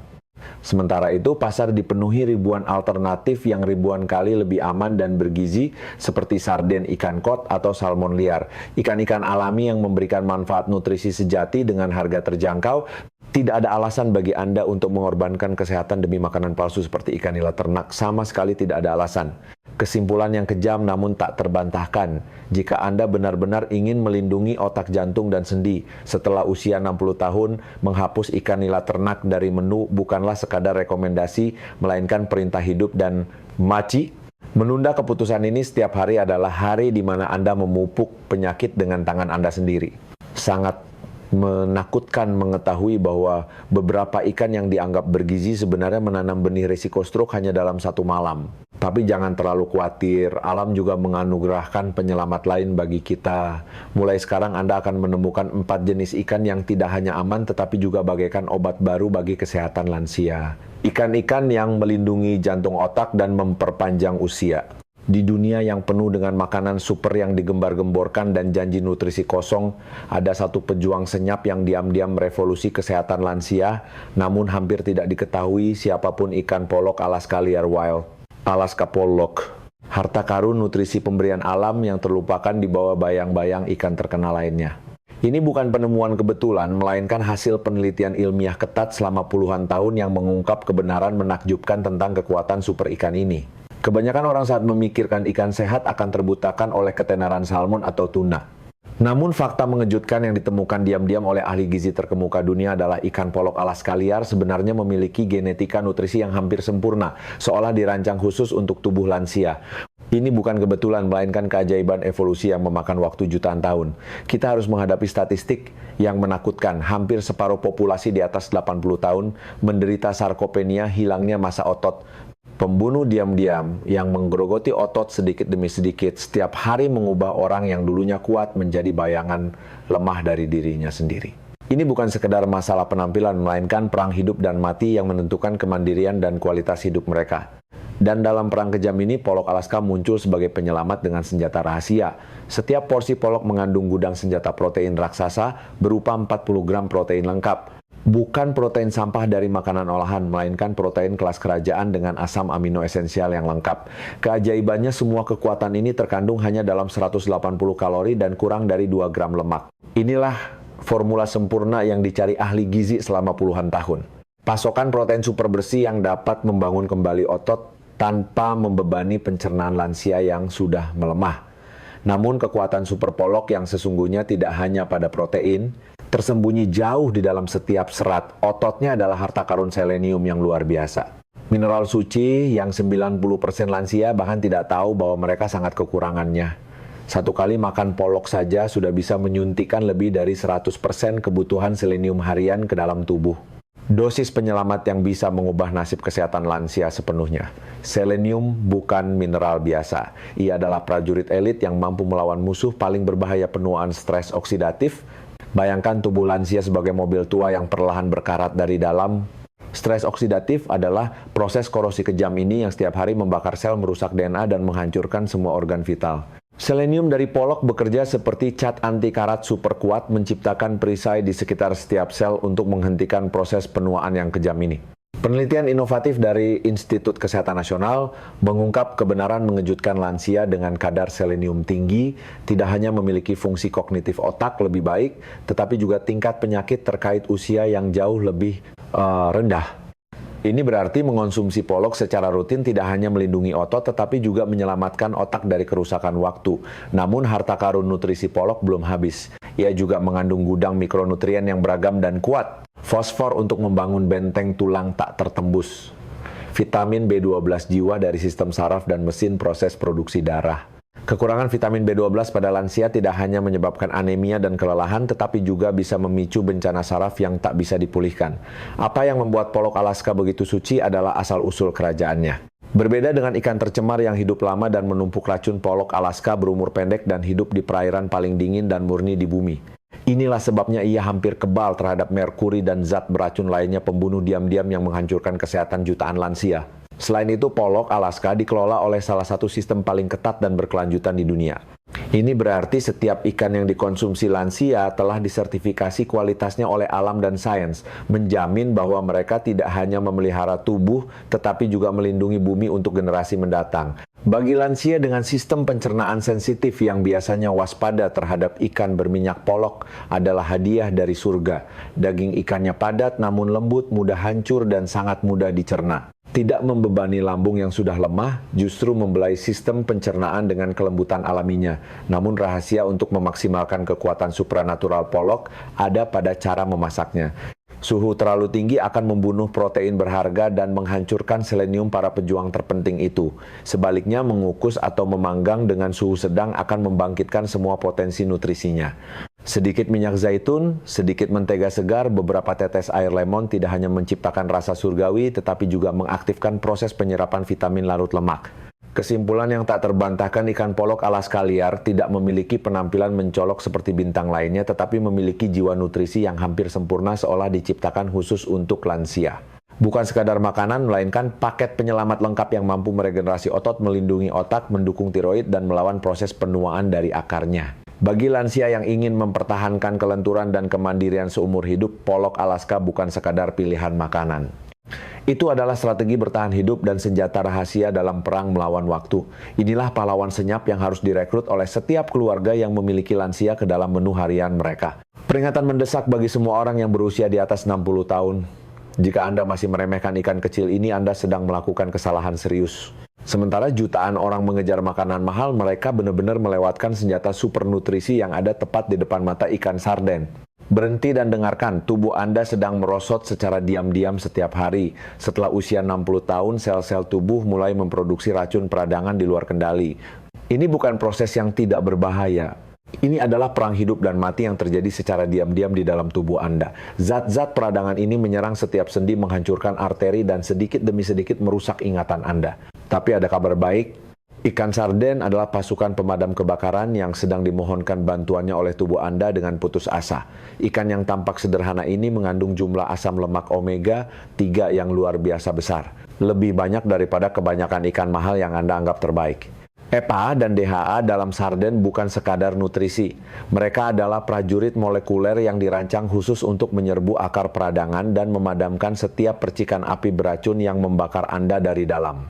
Sementara itu, pasar dipenuhi ribuan alternatif yang ribuan kali lebih aman dan bergizi seperti sarden ikan kod atau salmon liar. Ikan-ikan alami yang memberikan manfaat nutrisi sejati dengan harga terjangkau. Tidak ada alasan bagi Anda untuk mengorbankan kesehatan demi makanan palsu seperti ikan nila ternak. Sama sekali tidak ada alasan. Kesimpulan yang kejam namun tak terbantahkan. Jika Anda benar-benar ingin melindungi otak jantung dan sendi setelah usia 60 tahun, menghapus ikan nila ternak dari menu bukanlah sekadar rekomendasi, melainkan perintah hidup dan maci. Menunda keputusan ini setiap hari adalah hari di mana Anda memupuk penyakit dengan tangan Anda sendiri. Sangat menakutkan mengetahui bahwa beberapa ikan yang dianggap bergizi sebenarnya menanam benih risiko stroke hanya dalam satu malam. Tapi jangan terlalu khawatir, alam juga menganugerahkan penyelamat lain bagi kita. Mulai sekarang Anda akan menemukan 4 jenis ikan yang tidak hanya aman tetapi juga bagaikan obat baru bagi kesehatan lansia. Ikan-ikan yang melindungi jantung otak dan memperpanjang usia. Di dunia yang penuh dengan makanan super yang digembar-gemborkan dan janji nutrisi kosong, ada satu pejuang senyap yang diam-diam merevolusi kesehatan lansia, namun hampir tidak diketahui siapapun ikan polok Alaska liar wild, Alaska pollock. Harta karun nutrisi pemberian alam yang terlupakan di bawah bayang-bayang ikan terkenal lainnya. Ini bukan penemuan kebetulan, melainkan hasil penelitian ilmiah ketat selama puluhan tahun yang mengungkap kebenaran menakjubkan tentang kekuatan super ikan ini. Kebanyakan orang saat memikirkan ikan sehat akan terbutakan oleh ketenaran salmon atau tuna. Namun fakta mengejutkan yang ditemukan diam-diam oleh ahli gizi terkemuka dunia adalah ikan polok Alaska liar sebenarnya memiliki genetika nutrisi yang hampir sempurna, seolah dirancang khusus untuk tubuh lansia. Ini bukan kebetulan, melainkan keajaiban evolusi yang memakan waktu jutaan tahun. Kita harus menghadapi statistik yang menakutkan. Hampir separuh populasi di atas 80 tahun menderita sarkopenia, hilangnya massa otot. Pembunuh diam-diam yang menggerogoti otot sedikit demi sedikit setiap hari mengubah orang yang dulunya kuat menjadi bayangan lemah dari dirinya sendiri. Ini bukan sekedar masalah penampilan, melainkan perang hidup dan mati yang menentukan kemandirian dan kualitas hidup mereka. Dan dalam perang kejam ini, polok Alaska muncul sebagai penyelamat dengan senjata rahasia. Setiap porsi polok mengandung gudang senjata protein raksasa berupa 40 gram protein lengkap. Bukan protein sampah dari makanan olahan, melainkan protein kelas kerajaan dengan asam amino esensial yang lengkap. Keajaibannya, semua kekuatan ini terkandung hanya dalam 180 kalori dan kurang dari 2 gram lemak. Inilah formula sempurna yang dicari ahli gizi selama puluhan tahun. Pasokan protein super bersih yang dapat membangun kembali otot tanpa membebani pencernaan lansia yang sudah melemah. Namun kekuatan super polok yang sesungguhnya tidak hanya pada protein, tersembunyi jauh di dalam setiap serat. Ototnya adalah harta karun selenium yang luar biasa. Mineral suci yang 90% lansia bahkan tidak tahu bahwa mereka sangat kekurangannya. Satu kali makan polok saja sudah bisa menyuntikkan lebih dari 100% kebutuhan selenium harian ke dalam tubuh. Dosis penyelamat yang bisa mengubah nasib kesehatan lansia sepenuhnya. Selenium bukan mineral biasa. Ia adalah prajurit elit yang mampu melawan musuh paling berbahaya penuaan stres oksidatif. Bayangkan tubuh lansia sebagai mobil tua yang perlahan berkarat dari dalam. Stres oksidatif adalah proses korosi kejam ini yang setiap hari membakar sel, merusak DNA, dan menghancurkan semua organ vital. Selenium dari polok bekerja seperti cat anti karat super kuat, menciptakan perisai di sekitar setiap sel untuk menghentikan proses penuaan yang kejam ini. Penelitian inovatif dari Institut Kesehatan Nasional mengungkap kebenaran mengejutkan lansia dengan kadar selenium tinggi tidak hanya memiliki fungsi kognitif otak lebih baik, tetapi juga tingkat penyakit terkait usia yang jauh lebih rendah. Ini berarti mengonsumsi polok secara rutin tidak hanya melindungi otot, tetapi juga menyelamatkan otak dari kerusakan waktu. Namun harta karun nutrisi polok belum habis. Ia juga mengandung gudang mikronutrien yang beragam dan kuat. Fosfor untuk membangun benteng tulang tak tertembus. Vitamin B12 jiwa dari sistem saraf dan mesin proses produksi darah. Kekurangan vitamin B12 pada lansia tidak hanya menyebabkan anemia dan kelelahan, tetapi juga bisa memicu bencana saraf yang tak bisa dipulihkan. Apa yang membuat polok Alaska begitu suci adalah asal-usul kerajaannya. Berbeda dengan ikan tercemar yang hidup lama dan menumpuk racun, polok Alaska berumur pendek dan hidup di perairan paling dingin dan murni di bumi. Inilah sebabnya ia hampir kebal terhadap merkuri dan zat beracun lainnya pembunuh diam-diam yang menghancurkan kesehatan jutaan lansia. Selain itu, polok Alaska dikelola oleh salah satu sistem paling ketat dan berkelanjutan di dunia. Ini berarti setiap ikan yang dikonsumsi lansia telah disertifikasi kualitasnya oleh alam dan sains, menjamin bahwa mereka tidak hanya memelihara tubuh, tetapi juga melindungi bumi untuk generasi mendatang. Bagi lansia dengan sistem pencernaan sensitif yang biasanya waspada terhadap ikan berminyak polok adalah hadiah dari surga. Daging ikannya padat namun lembut, mudah hancur dan sangat mudah dicerna. Tidak membebani lambung yang sudah lemah, justru membelai sistem pencernaan dengan kelembutan alaminya. Namun rahasia untuk memaksimalkan kekuatan supranatural polok ada pada cara memasaknya. Suhu terlalu tinggi akan membunuh protein berharga dan menghancurkan selenium para pejuang terpenting itu. Sebaliknya, mengukus atau memanggang dengan suhu sedang akan membangkitkan semua potensi nutrisinya. Sedikit minyak zaitun, sedikit mentega segar, beberapa tetes air lemon tidak hanya menciptakan rasa surgawi, tetapi juga mengaktifkan proses penyerapan vitamin larut lemak. Kesimpulan yang tak terbantahkan, ikan polok Alaska liar tidak memiliki penampilan mencolok seperti bintang lainnya, tetapi memiliki jiwa nutrisi yang hampir sempurna seolah diciptakan khusus untuk lansia. Bukan sekadar makanan, melainkan paket penyelamat lengkap yang mampu meregenerasi otot, melindungi otak, mendukung tiroid, dan melawan proses penuaan dari akarnya. Bagi lansia yang ingin mempertahankan kelenturan dan kemandirian seumur hidup, polok Alaska bukan sekadar pilihan makanan. Itu adalah strategi bertahan hidup dan senjata rahasia dalam perang melawan waktu. Inilah pahlawan senyap yang harus direkrut oleh setiap keluarga yang memiliki lansia ke dalam menu harian mereka. Peringatan mendesak bagi semua orang yang berusia di atas 60 tahun. Jika Anda masih meremehkan ikan kecil ini, Anda sedang melakukan kesalahan serius. Sementara jutaan orang mengejar makanan mahal, mereka benar-benar melewatkan senjata super nutrisi yang ada tepat di depan mata ikan sarden. Berhenti dan dengarkan, tubuh Anda sedang merosot secara diam-diam setiap hari. Setelah usia 60 tahun, sel-sel tubuh mulai memproduksi racun peradangan di luar kendali. Ini bukan proses yang tidak berbahaya. Ini adalah perang hidup dan mati yang terjadi secara diam-diam di dalam tubuh Anda. Zat-zat peradangan ini menyerang setiap sendi, menghancurkan arteri, dan sedikit demi sedikit merusak ingatan Anda. Tapi ada kabar baik, ikan sarden adalah pasukan pemadam kebakaran yang sedang dimohonkan bantuannya oleh tubuh Anda dengan putus asa. Ikan yang tampak sederhana ini mengandung jumlah asam lemak omega 3 yang luar biasa besar. Lebih banyak daripada kebanyakan ikan mahal yang Anda anggap terbaik. EPA dan DHA dalam sarden bukan sekadar nutrisi. Mereka adalah prajurit molekuler yang dirancang khusus untuk menyerbu akar peradangan dan memadamkan setiap percikan api beracun yang membakar Anda dari dalam.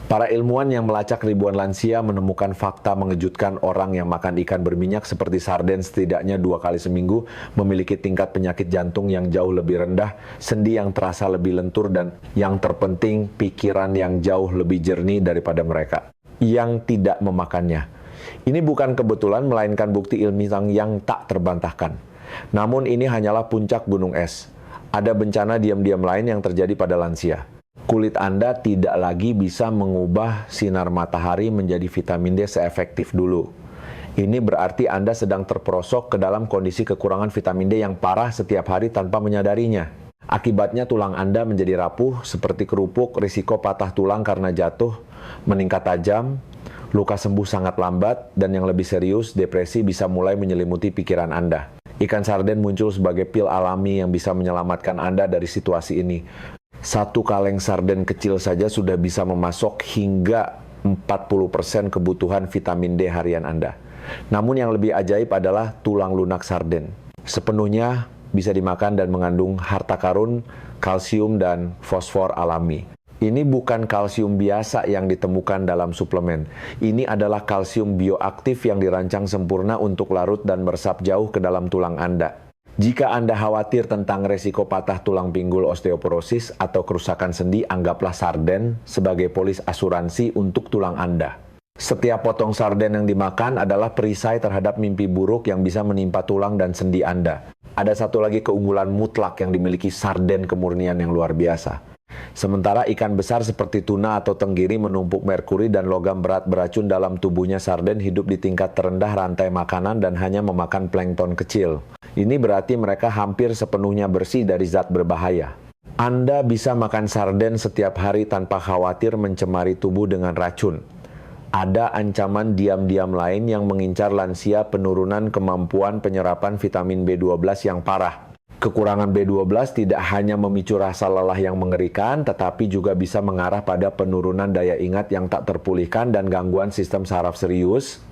Para ilmuwan yang melacak ribuan lansia menemukan fakta mengejutkan. Orang yang makan ikan berminyak seperti sarden setidaknya 2 kali seminggu memiliki tingkat penyakit jantung yang jauh lebih rendah, sendi yang terasa lebih lentur, dan yang terpenting, pikiran yang jauh lebih jernih daripada mereka yang tidak memakannya. Ini bukan kebetulan, melainkan bukti ilmiah yang tak terbantahkan. Namun ini hanyalah puncak gunung es. Ada bencana diam-diam lain yang terjadi pada lansia. Kulit Anda tidak lagi bisa mengubah sinar matahari menjadi vitamin D seefektif dulu. Ini berarti Anda sedang terperosok ke dalam kondisi kekurangan vitamin D yang parah setiap hari tanpa menyadarinya. Akibatnya tulang Anda menjadi rapuh seperti kerupuk, risiko patah tulang karena jatuh meningkat tajam, luka sembuh sangat lambat, dan yang lebih serius, depresi bisa mulai menyelimuti pikiran Anda. Ikan sarden muncul sebagai pil alami yang bisa menyelamatkan Anda dari situasi ini. Satu kaleng sarden kecil saja sudah bisa memasok hingga 40% kebutuhan vitamin D harian Anda. Namun yang lebih ajaib adalah tulang lunak sarden. Sepenuhnya bisa dimakan dan mengandung harta karun, kalsium, dan fosfor alami. Ini bukan kalsium biasa yang ditemukan dalam suplemen. Ini adalah kalsium bioaktif yang dirancang sempurna untuk larut dan meresap jauh ke dalam tulang Anda. Jika Anda khawatir tentang resiko patah tulang pinggul, osteoporosis, atau kerusakan sendi, anggaplah sarden sebagai polis asuransi untuk tulang Anda. Setiap potong sarden yang dimakan adalah perisai terhadap mimpi buruk yang bisa menimpa tulang dan sendi Anda. Ada satu lagi keunggulan mutlak yang dimiliki sarden kemurnian yang luar biasa. Sementara ikan besar seperti tuna atau tenggiri menumpuk merkuri dan logam berat beracun dalam tubuhnya, sarden hidup di tingkat terendah rantai makanan dan hanya memakan plankton kecil. Ini berarti mereka hampir sepenuhnya bersih dari zat berbahaya. Anda bisa makan sarden setiap hari tanpa khawatir mencemari tubuh dengan racun. Ada ancaman diam-diam lain yang mengincar lansia, penurunan kemampuan penyerapan vitamin B12 yang parah. Kekurangan B12 tidak hanya memicu rasa lelah yang mengerikan, tetapi juga bisa mengarah pada penurunan daya ingat yang tak terpulihkan dan gangguan sistem saraf serius.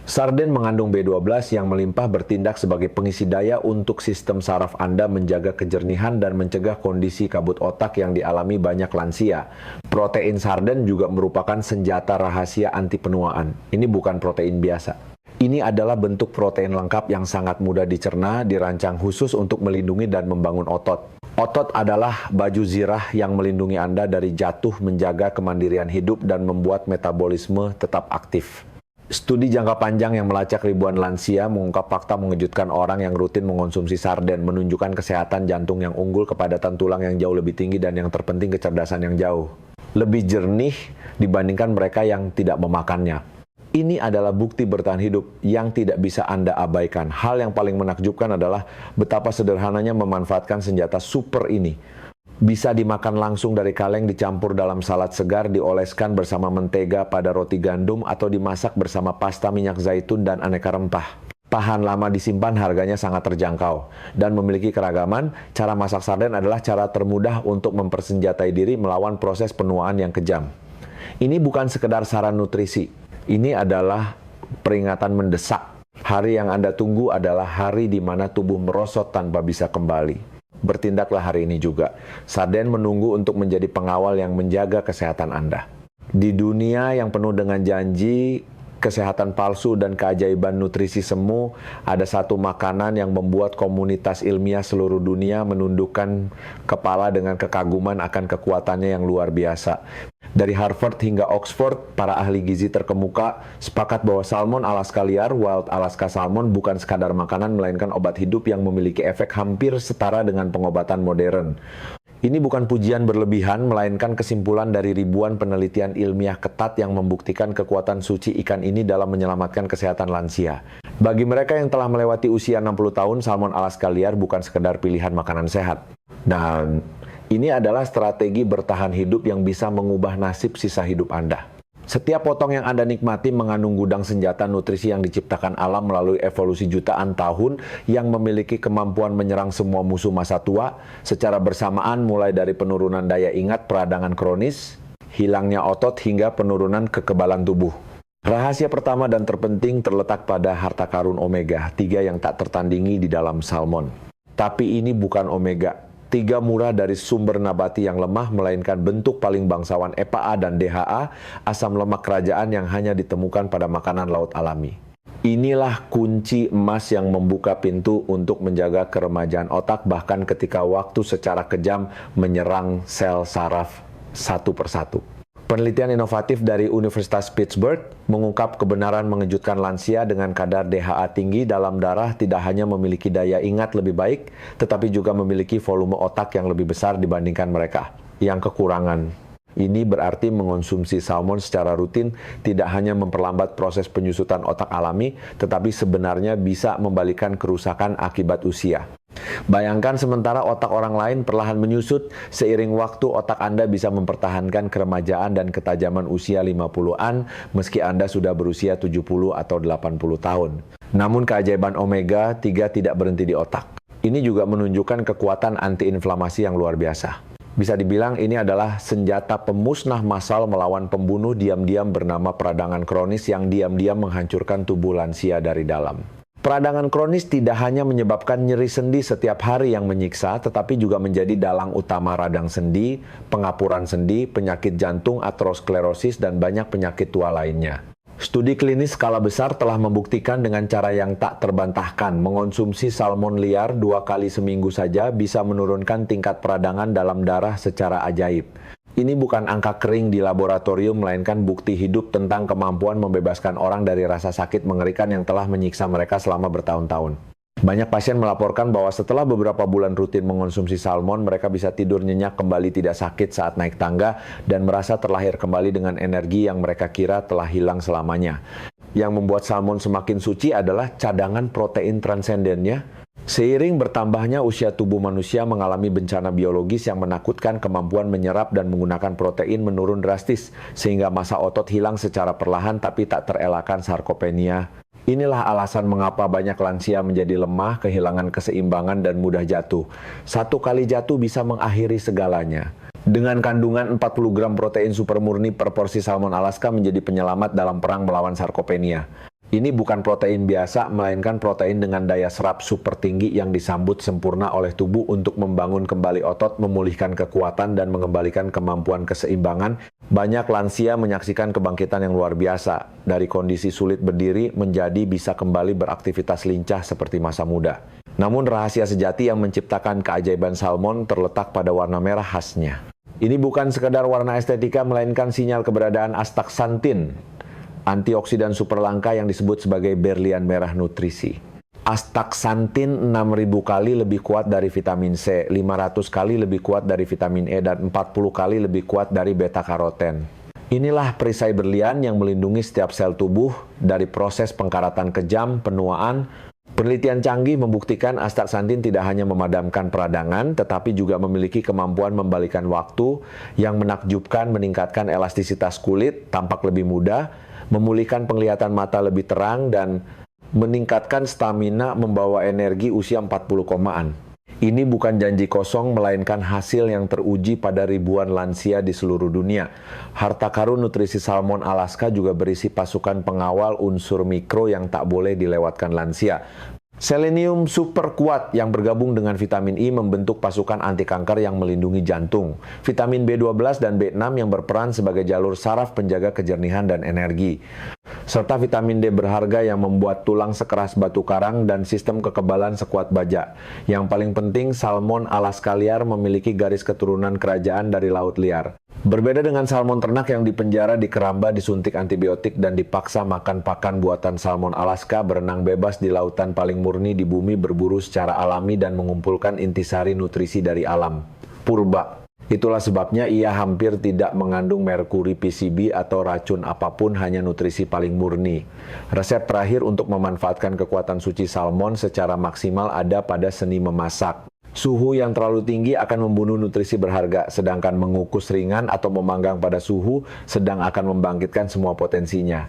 Sarden mengandung B12 yang melimpah, bertindak sebagai pengisi daya untuk sistem saraf Anda, menjaga kejernihan dan mencegah kondisi kabut otak yang dialami banyak lansia. Protein sarden juga merupakan senjata rahasia anti penuaan. Ini bukan protein biasa. Ini adalah bentuk protein lengkap yang sangat mudah dicerna, dirancang khusus untuk melindungi dan membangun otot. Otot adalah baju zirah yang melindungi Anda dari jatuh, menjaga kemandirian hidup, dan membuat metabolisme tetap aktif. Studi jangka panjang yang melacak ribuan lansia mengungkap fakta mengejutkan. Orang yang rutin mengonsumsi sarden menunjukkan kesehatan jantung yang unggul, kepadatan tulang yang jauh lebih tinggi, dan yang terpenting kecerdasan yang jauh lebih jernih dibandingkan mereka yang tidak memakannya. Ini adalah bukti bertahan hidup yang tidak bisa Anda abaikan. Hal yang paling menakjubkan adalah betapa sederhananya memanfaatkan senjata super ini. Bisa dimakan langsung dari kaleng, dicampur dalam salad segar, dioleskan bersama mentega pada roti gandum, atau dimasak bersama pasta minyak zaitun dan aneka rempah. Tahan lama disimpan, harganya sangat terjangkau, dan memiliki keragaman. Cara masak sarden adalah cara termudah untuk mempersenjatai diri melawan proses penuaan yang kejam. Ini bukan sekedar saran nutrisi. Ini adalah peringatan mendesak. Hari yang Anda tunggu adalah hari di mana tubuh merosot tanpa bisa kembali. Bertindaklah hari ini juga. Sarden menunggu untuk menjadi pengawal yang menjaga kesehatan Anda. Di dunia yang penuh dengan janji, kesehatan palsu, dan keajaiban nutrisi semu, ada satu makanan yang membuat komunitas ilmiah seluruh dunia menundukkan kepala dengan kekaguman akan kekuatannya yang luar biasa. Dari Harvard hingga Oxford, para ahli gizi terkemuka sepakat bahwa salmon Alaska liar, Wild Alaska Salmon, bukan sekadar makanan, melainkan obat hidup yang memiliki efek hampir setara dengan pengobatan modern. Ini bukan pujian berlebihan, melainkan kesimpulan dari ribuan penelitian ilmiah ketat yang membuktikan kekuatan suci ikan ini dalam menyelamatkan kesehatan lansia. Bagi mereka yang telah melewati usia 60 tahun, salmon Alaska liar bukan sekedar pilihan makanan sehat. Dan ini adalah strategi bertahan hidup yang bisa mengubah nasib sisa hidup Anda. Setiap potong yang Anda nikmati mengandung gudang senjata nutrisi yang diciptakan alam melalui evolusi jutaan tahun, yang memiliki kemampuan menyerang semua musuh masa tua secara bersamaan, mulai dari penurunan daya ingat, peradangan kronis, hilangnya otot, hingga penurunan kekebalan tubuh. Rahasia pertama dan terpenting terletak pada harta karun omega 3 yang tak tertandingi di dalam salmon. Tapi ini bukan omega 3 murah dari sumber nabati yang lemah, melainkan bentuk paling bangsawan EPA dan DHA, asam lemak kerajaan yang hanya ditemukan pada makanan laut alami. Inilah kunci emas yang membuka pintu untuk menjaga keremajaan otak, bahkan ketika waktu secara kejam menyerang sel saraf satu persatu. Penelitian inovatif dari Universitas Pittsburgh mengungkap kebenaran mengejutkan. Lansia dengan kadar DHA tinggi dalam darah tidak hanya memiliki daya ingat lebih baik, tetapi juga memiliki volume otak yang lebih besar dibandingkan mereka yang kekurangan. Ini berarti mengonsumsi salmon secara rutin tidak hanya memperlambat proses penyusutan otak alami, tetapi sebenarnya bisa membalikan kerusakan akibat usia. Bayangkan sementara otak orang lain perlahan menyusut, seiring waktu otak Anda bisa mempertahankan keremajaan dan ketajaman usia 50-an meski Anda sudah berusia 70 atau 80 tahun. Namun keajaiban omega 3 tidak berhenti di otak. Ini juga menunjukkan kekuatan antiinflamasi yang luar biasa. Bisa dibilang ini adalah senjata pemusnah massal melawan pembunuh diam-diam bernama peradangan kronis yang diam-diam menghancurkan tubuh lansia dari dalam. Peradangan kronis tidak hanya menyebabkan nyeri sendi setiap hari yang menyiksa, tetapi juga menjadi dalang utama radang sendi, pengapuran sendi, penyakit jantung, aterosklerosis, dan banyak penyakit tua lainnya. Studi klinis skala besar telah membuktikan dengan cara yang tak terbantahkan, mengonsumsi salmon liar 2 kali seminggu saja bisa menurunkan tingkat peradangan dalam darah secara ajaib. Ini bukan angka kering di laboratorium, melainkan bukti hidup tentang kemampuan membebaskan orang dari rasa sakit mengerikan yang telah menyiksa mereka selama bertahun-tahun. Banyak pasien melaporkan bahwa setelah beberapa bulan rutin mengonsumsi salmon, mereka bisa tidur nyenyak, kembali tidak sakit saat naik tangga, dan merasa terlahir kembali dengan energi yang mereka kira telah hilang selamanya. Yang membuat salmon semakin suci adalah cadangan protein transendennya. Seiring bertambahnya usia tubuh manusia mengalami bencana biologis yang menakutkan, kemampuan menyerap dan menggunakan protein menurun drastis, sehingga massa otot hilang secara perlahan tapi tak terelakkan sarkopenia. Inilah alasan mengapa banyak lansia menjadi lemah, kehilangan keseimbangan dan mudah jatuh. Satu kali jatuh bisa mengakhiri segalanya. Dengan kandungan 40 gram protein super murni per porsi salmon Alaska menjadi penyelamat dalam perang melawan sarkopenia. Ini bukan protein biasa, melainkan protein dengan daya serap super tinggi yang disambut sempurna oleh tubuh untuk membangun kembali otot, memulihkan kekuatan, dan mengembalikan kemampuan keseimbangan. Banyak lansia menyaksikan kebangkitan yang luar biasa. Dari kondisi sulit berdiri menjadi bisa kembali beraktivitas lincah seperti masa muda. Namun rahasia sejati yang menciptakan keajaiban salmon terletak pada warna merah khasnya. Ini bukan sekadar warna estetika, melainkan sinyal keberadaan astaxanthin, antioksidan super langka yang disebut sebagai berlian merah nutrisi. Astaxanthin 6.000 kali lebih kuat dari vitamin C, 500 kali lebih kuat dari vitamin E, dan 40 kali lebih kuat dari beta-karoten. Inilah perisai berlian yang melindungi setiap sel tubuh dari proses pengkaratan kejam, penuaan. Penelitian canggih membuktikan astaxanthin tidak hanya memadamkan peradangan, tetapi juga memiliki kemampuan membalikan waktu yang menakjubkan, meningkatkan elastisitas kulit, tampak lebih muda, memulihkan penglihatan mata lebih terang, dan meningkatkan stamina, membawa energi usia 40-komaan. Ini bukan janji kosong, melainkan hasil yang teruji pada ribuan lansia di seluruh dunia. Harta karun nutrisi salmon Alaska juga berisi pasukan pengawal unsur mikro yang tak boleh dilewatkan lansia. Selenium super kuat yang bergabung dengan vitamin I membentuk pasukan anti kanker yang melindungi jantung. Vitamin B12 dan B6 yang berperan sebagai jalur saraf penjaga kejernihan dan energi. Serta vitamin D berharga yang membuat tulang sekeras batu karang dan sistem kekebalan sekuat baja. Yang paling penting, salmon Alaska liar memiliki garis keturunan kerajaan dari laut liar. Berbeda dengan salmon ternak yang dipenjara di keramba, disuntik antibiotik, dan dipaksa makan pakan buatan, salmon Alaska berenang bebas di lautan paling murni di bumi, berburu secara alami dan mengumpulkan intisari nutrisi dari alam. Purba. Itulah sebabnya ia hampir tidak mengandung merkuri, PCB, atau racun apapun, hanya nutrisi paling murni. Resep terakhir untuk memanfaatkan kekuatan suci salmon secara maksimal ada pada seni memasak. Suhu yang terlalu tinggi akan membunuh nutrisi berharga, sedangkan mengukus ringan atau memanggang pada suhu sedang akan membangkitkan semua potensinya.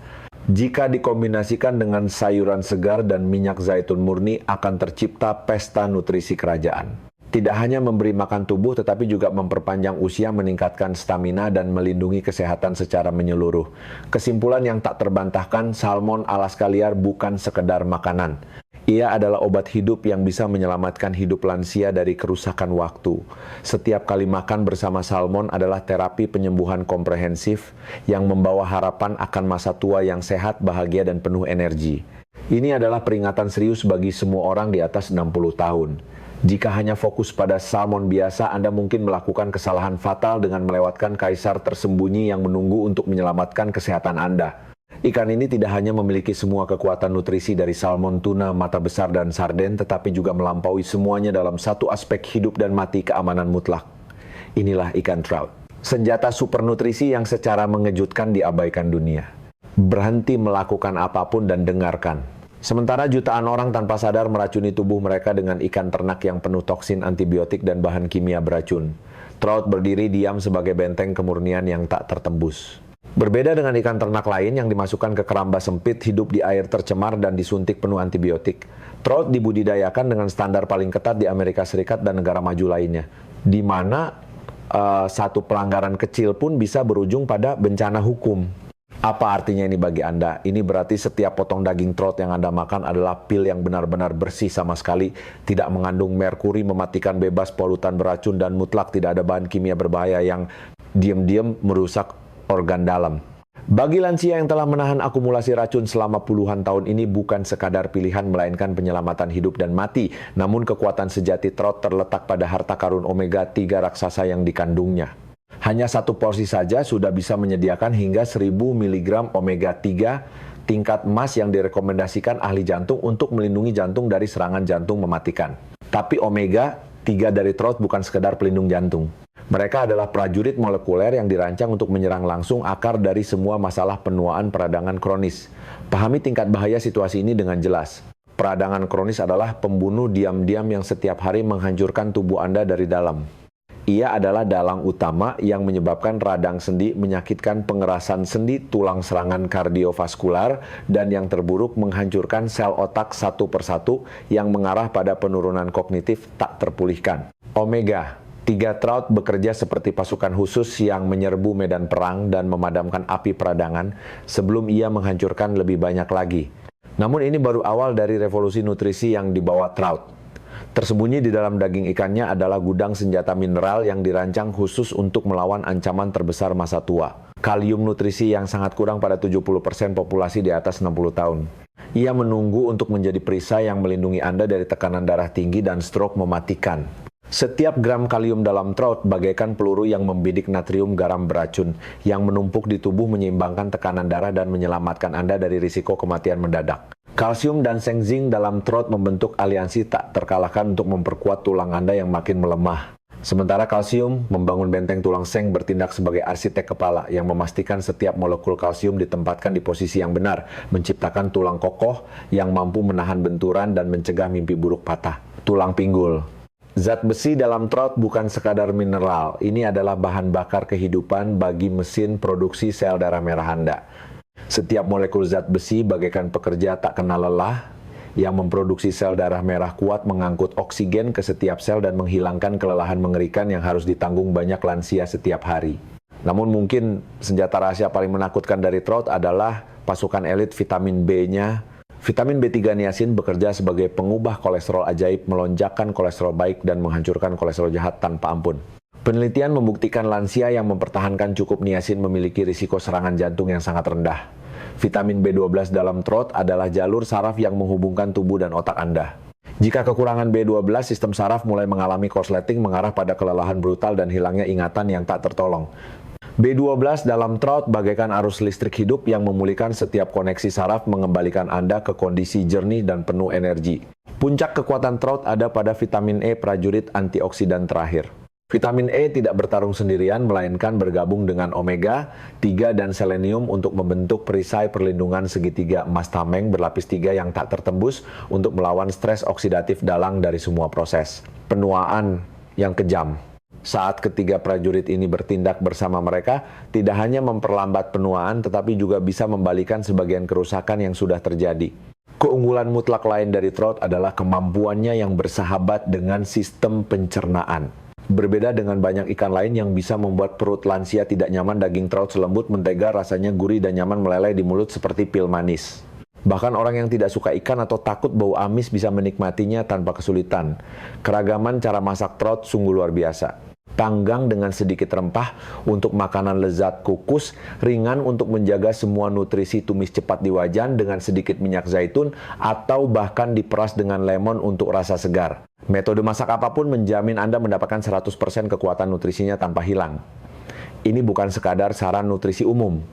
Jika dikombinasikan dengan sayuran segar dan minyak zaitun murni, akan tercipta pesta nutrisi kerajaan. Tidak hanya memberi makan tubuh, tetapi juga memperpanjang usia, meningkatkan stamina, dan melindungi kesehatan secara menyeluruh. Kesimpulan yang tak terbantahkan, salmon Alaska liar bukan sekedar makanan. Ia adalah obat hidup yang bisa menyelamatkan hidup lansia dari kerusakan waktu. Setiap kali makan bersama salmon adalah terapi penyembuhan komprehensif yang membawa harapan akan masa tua yang sehat, bahagia, dan penuh energi. Ini adalah peringatan serius bagi semua orang di atas 60 tahun. Jika hanya fokus pada salmon biasa, Anda mungkin melakukan kesalahan fatal dengan melewatkan kaisar tersembunyi yang menunggu untuk menyelamatkan kesehatan Anda. Ikan ini tidak hanya memiliki semua kekuatan nutrisi dari salmon, tuna, mata besar, dan sarden, tetapi juga melampaui semuanya dalam satu aspek hidup dan mati, keamanan mutlak. Inilah ikan trout. Senjata super nutrisi yang secara mengejutkan diabaikan dunia. Berhenti melakukan apapun dan dengarkan. Sementara jutaan orang tanpa sadar meracuni tubuh mereka dengan ikan ternak yang penuh toksin, antibiotik, dan bahan kimia beracun. Trout berdiri diam sebagai benteng kemurnian yang tak tertembus. Berbeda dengan ikan ternak lain yang dimasukkan ke keramba sempit, hidup di air tercemar, dan disuntik penuh antibiotik, trout dibudidayakan dengan standar paling ketat di Amerika Serikat dan negara maju lainnya, di mana satu pelanggaran kecil pun bisa berujung pada bencana hukum. Apa artinya ini bagi Anda? Ini berarti setiap potong daging trout yang Anda makan adalah pil yang benar-benar bersih sama sekali, tidak mengandung merkuri, mematikan bebas polutan beracun, dan mutlak tidak ada bahan kimia berbahaya yang diam-diam merusak organ dalam. Bagi lansia yang telah menahan akumulasi racun selama puluhan tahun ini, bukan sekadar pilihan melainkan penyelamatan hidup dan mati. Namun kekuatan sejati trout terletak pada harta karun omega 3 raksasa yang dikandungnya. Hanya satu porsi saja sudah bisa menyediakan hingga 1000 mg omega 3 tingkat emas yang direkomendasikan ahli jantung untuk melindungi jantung dari serangan jantung mematikan. Tapi omega 3 dari trout bukan sekedar pelindung jantung. Mereka adalah prajurit molekuler yang dirancang untuk menyerang langsung akar dari semua masalah penuaan peradangan kronis. Pahami tingkat bahaya situasi ini dengan jelas. Peradangan kronis adalah pembunuh diam-diam yang setiap hari menghancurkan tubuh Anda dari dalam. Ia adalah dalang utama yang menyebabkan radang sendi, menyakitkan pengerasan sendi, tulang serangan kardiovaskular, dan yang terburuk menghancurkan sel otak satu persatu yang mengarah pada penurunan kognitif tak terpulihkan. Omega 3 Trout bekerja seperti pasukan khusus yang menyerbu medan perang dan memadamkan api peradangan sebelum ia menghancurkan lebih banyak lagi. Namun ini baru awal dari revolusi nutrisi yang dibawa Trout. Tersembunyi di dalam daging ikannya adalah gudang senjata mineral yang dirancang khusus untuk melawan ancaman terbesar masa tua. Kalium nutrisi yang sangat kurang pada 70% populasi di atas 60 tahun. Ia menunggu untuk menjadi perisai yang melindungi Anda dari tekanan darah tinggi dan stroke mematikan. Setiap gram kalium dalam Trout bagaikan peluru yang membidik natrium garam beracun yang menumpuk di tubuh menyeimbangkan tekanan darah dan menyelamatkan Anda dari risiko kematian mendadak. Kalsium dan seng zinc dalam Trout membentuk aliansi tak terkalahkan untuk memperkuat tulang Anda yang makin melemah. Sementara kalsium membangun benteng tulang seng bertindak sebagai arsitek kepala yang memastikan setiap molekul kalsium ditempatkan di posisi yang benar, menciptakan tulang kokoh yang mampu menahan benturan dan mencegah mimpi buruk patah. Tulang pinggul. Zat besi dalam Trout bukan sekadar mineral, ini adalah bahan bakar kehidupan bagi mesin produksi sel darah merah Anda. Setiap molekul zat besi bagaikan pekerja tak kenal lelah, yang memproduksi sel darah merah kuat mengangkut oksigen ke setiap sel dan menghilangkan kelelahan mengerikan yang harus ditanggung banyak lansia setiap hari. Namun mungkin senjata rahasia paling menakutkan dari Trout adalah pasukan elit vitamin B-nya. Vitamin B3 niacin bekerja sebagai pengubah kolesterol ajaib, melonjakkan kolesterol baik dan menghancurkan kolesterol jahat tanpa ampun. Penelitian membuktikan lansia yang mempertahankan cukup niacin memiliki risiko serangan jantung yang sangat rendah. Vitamin B12 dalam Trout adalah jalur saraf yang menghubungkan tubuh dan otak Anda. Jika kekurangan B12, sistem saraf mulai mengalami korsleting mengarah pada kelelahan brutal dan hilangnya ingatan yang tak tertolong. B12 dalam Trout bagaikan arus listrik hidup yang memulihkan setiap koneksi saraf, mengembalikan Anda ke kondisi jernih dan penuh energi. Puncak kekuatan Trout ada pada vitamin E, prajurit antioksidan terakhir. Vitamin E tidak bertarung sendirian, melainkan bergabung dengan omega 3 dan selenium untuk membentuk perisai perlindungan segitiga emas tameng berlapis 3 yang tak tertembus untuk melawan stres oksidatif dalang dari semua proses. Penuaan yang kejam. Saat ketiga prajurit ini bertindak bersama mereka, tidak hanya memperlambat penuaan, tetapi juga bisa membalikan sebagian kerusakan yang sudah terjadi. Keunggulan mutlak lain dari Trout adalah kemampuannya yang bersahabat dengan sistem pencernaan. Berbeda dengan banyak ikan lain yang bisa membuat perut lansia tidak nyaman, daging Trout selembut, mentega, rasanya gurih dan nyaman meleleh di mulut seperti pil manis. Bahkan orang yang tidak suka ikan atau takut bau amis bisa menikmatinya tanpa kesulitan. Keragaman cara masak Trout sungguh luar biasa. Panggang dengan sedikit rempah untuk makanan lezat kukus, ringan untuk menjaga semua nutrisi tumis cepat di wajan dengan sedikit minyak zaitun, atau bahkan diperas dengan lemon untuk rasa segar. Metode masak apapun menjamin Anda mendapatkan 100% kekuatan nutrisinya tanpa hilang. Ini bukan sekadar saran nutrisi umum.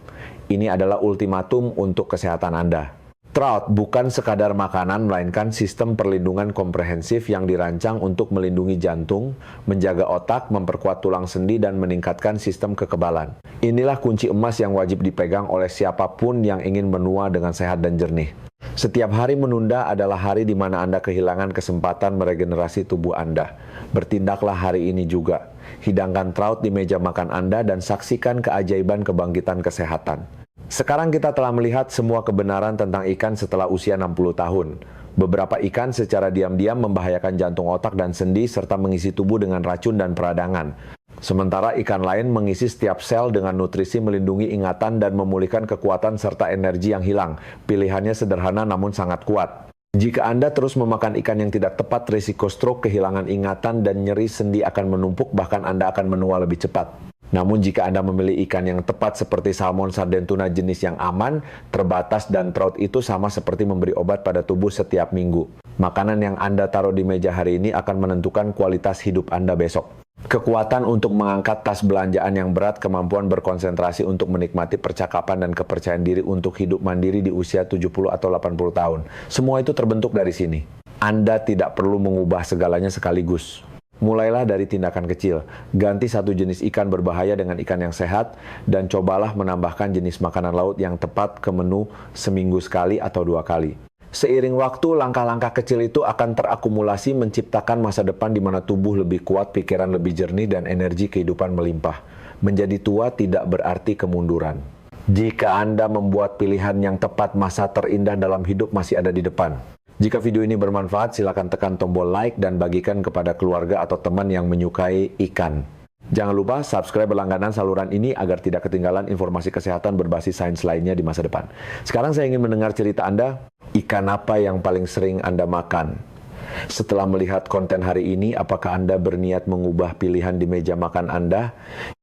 Ini adalah ultimatum untuk kesehatan Anda. Trout bukan sekadar makanan, melainkan sistem perlindungan komprehensif yang dirancang untuk melindungi jantung, menjaga otak, memperkuat tulang sendi, dan meningkatkan sistem kekebalan. Inilah kunci emas yang wajib dipegang oleh siapapun yang ingin menua dengan sehat dan jernih. Setiap hari menunda adalah hari di mana Anda kehilangan kesempatan meregenerasi tubuh Anda. Bertindaklah hari ini juga. Hidangkan Trout di meja makan Anda dan saksikan keajaiban kebangkitan kesehatan. Sekarang kita telah melihat semua kebenaran tentang ikan setelah usia 60 tahun. Beberapa ikan secara diam-diam membahayakan jantung, otak, dan sendi serta mengisi tubuh dengan racun dan peradangan. Sementara ikan lain mengisi setiap sel dengan nutrisi, melindungi ingatan, dan memulihkan kekuatan serta energi yang hilang. Pilihannya sederhana namun sangat kuat. Jika Anda terus memakan ikan yang tidak tepat, risiko stroke, kehilangan ingatan, dan nyeri sendi akan menumpuk, bahkan Anda akan menua lebih cepat. Namun jika Anda memilih ikan yang tepat seperti salmon, sarden, tuna jenis yang aman, terbatas, dan Trout itu sama seperti memberi obat pada tubuh setiap minggu. Makanan yang Anda taruh di meja hari ini akan menentukan kualitas hidup Anda besok. Kekuatan untuk mengangkat tas belanjaan yang berat, kemampuan berkonsentrasi untuk menikmati percakapan, dan kepercayaan diri untuk hidup mandiri di usia 70 atau 80 tahun. Semua itu terbentuk dari sini. Anda tidak perlu mengubah segalanya sekaligus. Mulailah dari tindakan kecil, ganti satu jenis ikan berbahaya dengan ikan yang sehat, dan cobalah menambahkan jenis makanan laut yang tepat ke menu seminggu sekali atau 2 kali. Seiring waktu, langkah-langkah kecil itu akan terakumulasi menciptakan masa depan di mana tubuh lebih kuat, pikiran lebih jernih, dan energi kehidupan melimpah. Menjadi tua tidak berarti kemunduran. Jika Anda membuat pilihan yang tepat, masa terindah dalam hidup masih ada di depan. Jika video ini bermanfaat, silakan tekan tombol like dan bagikan kepada keluarga atau teman yang menyukai ikan. Jangan lupa subscribe berlangganan saluran ini agar tidak ketinggalan informasi kesehatan berbasis sains lainnya di masa depan. Sekarang saya ingin mendengar cerita Anda. Ikan apa yang paling sering Anda makan? Setelah melihat konten hari ini, apakah Anda berniat mengubah pilihan di meja makan Anda?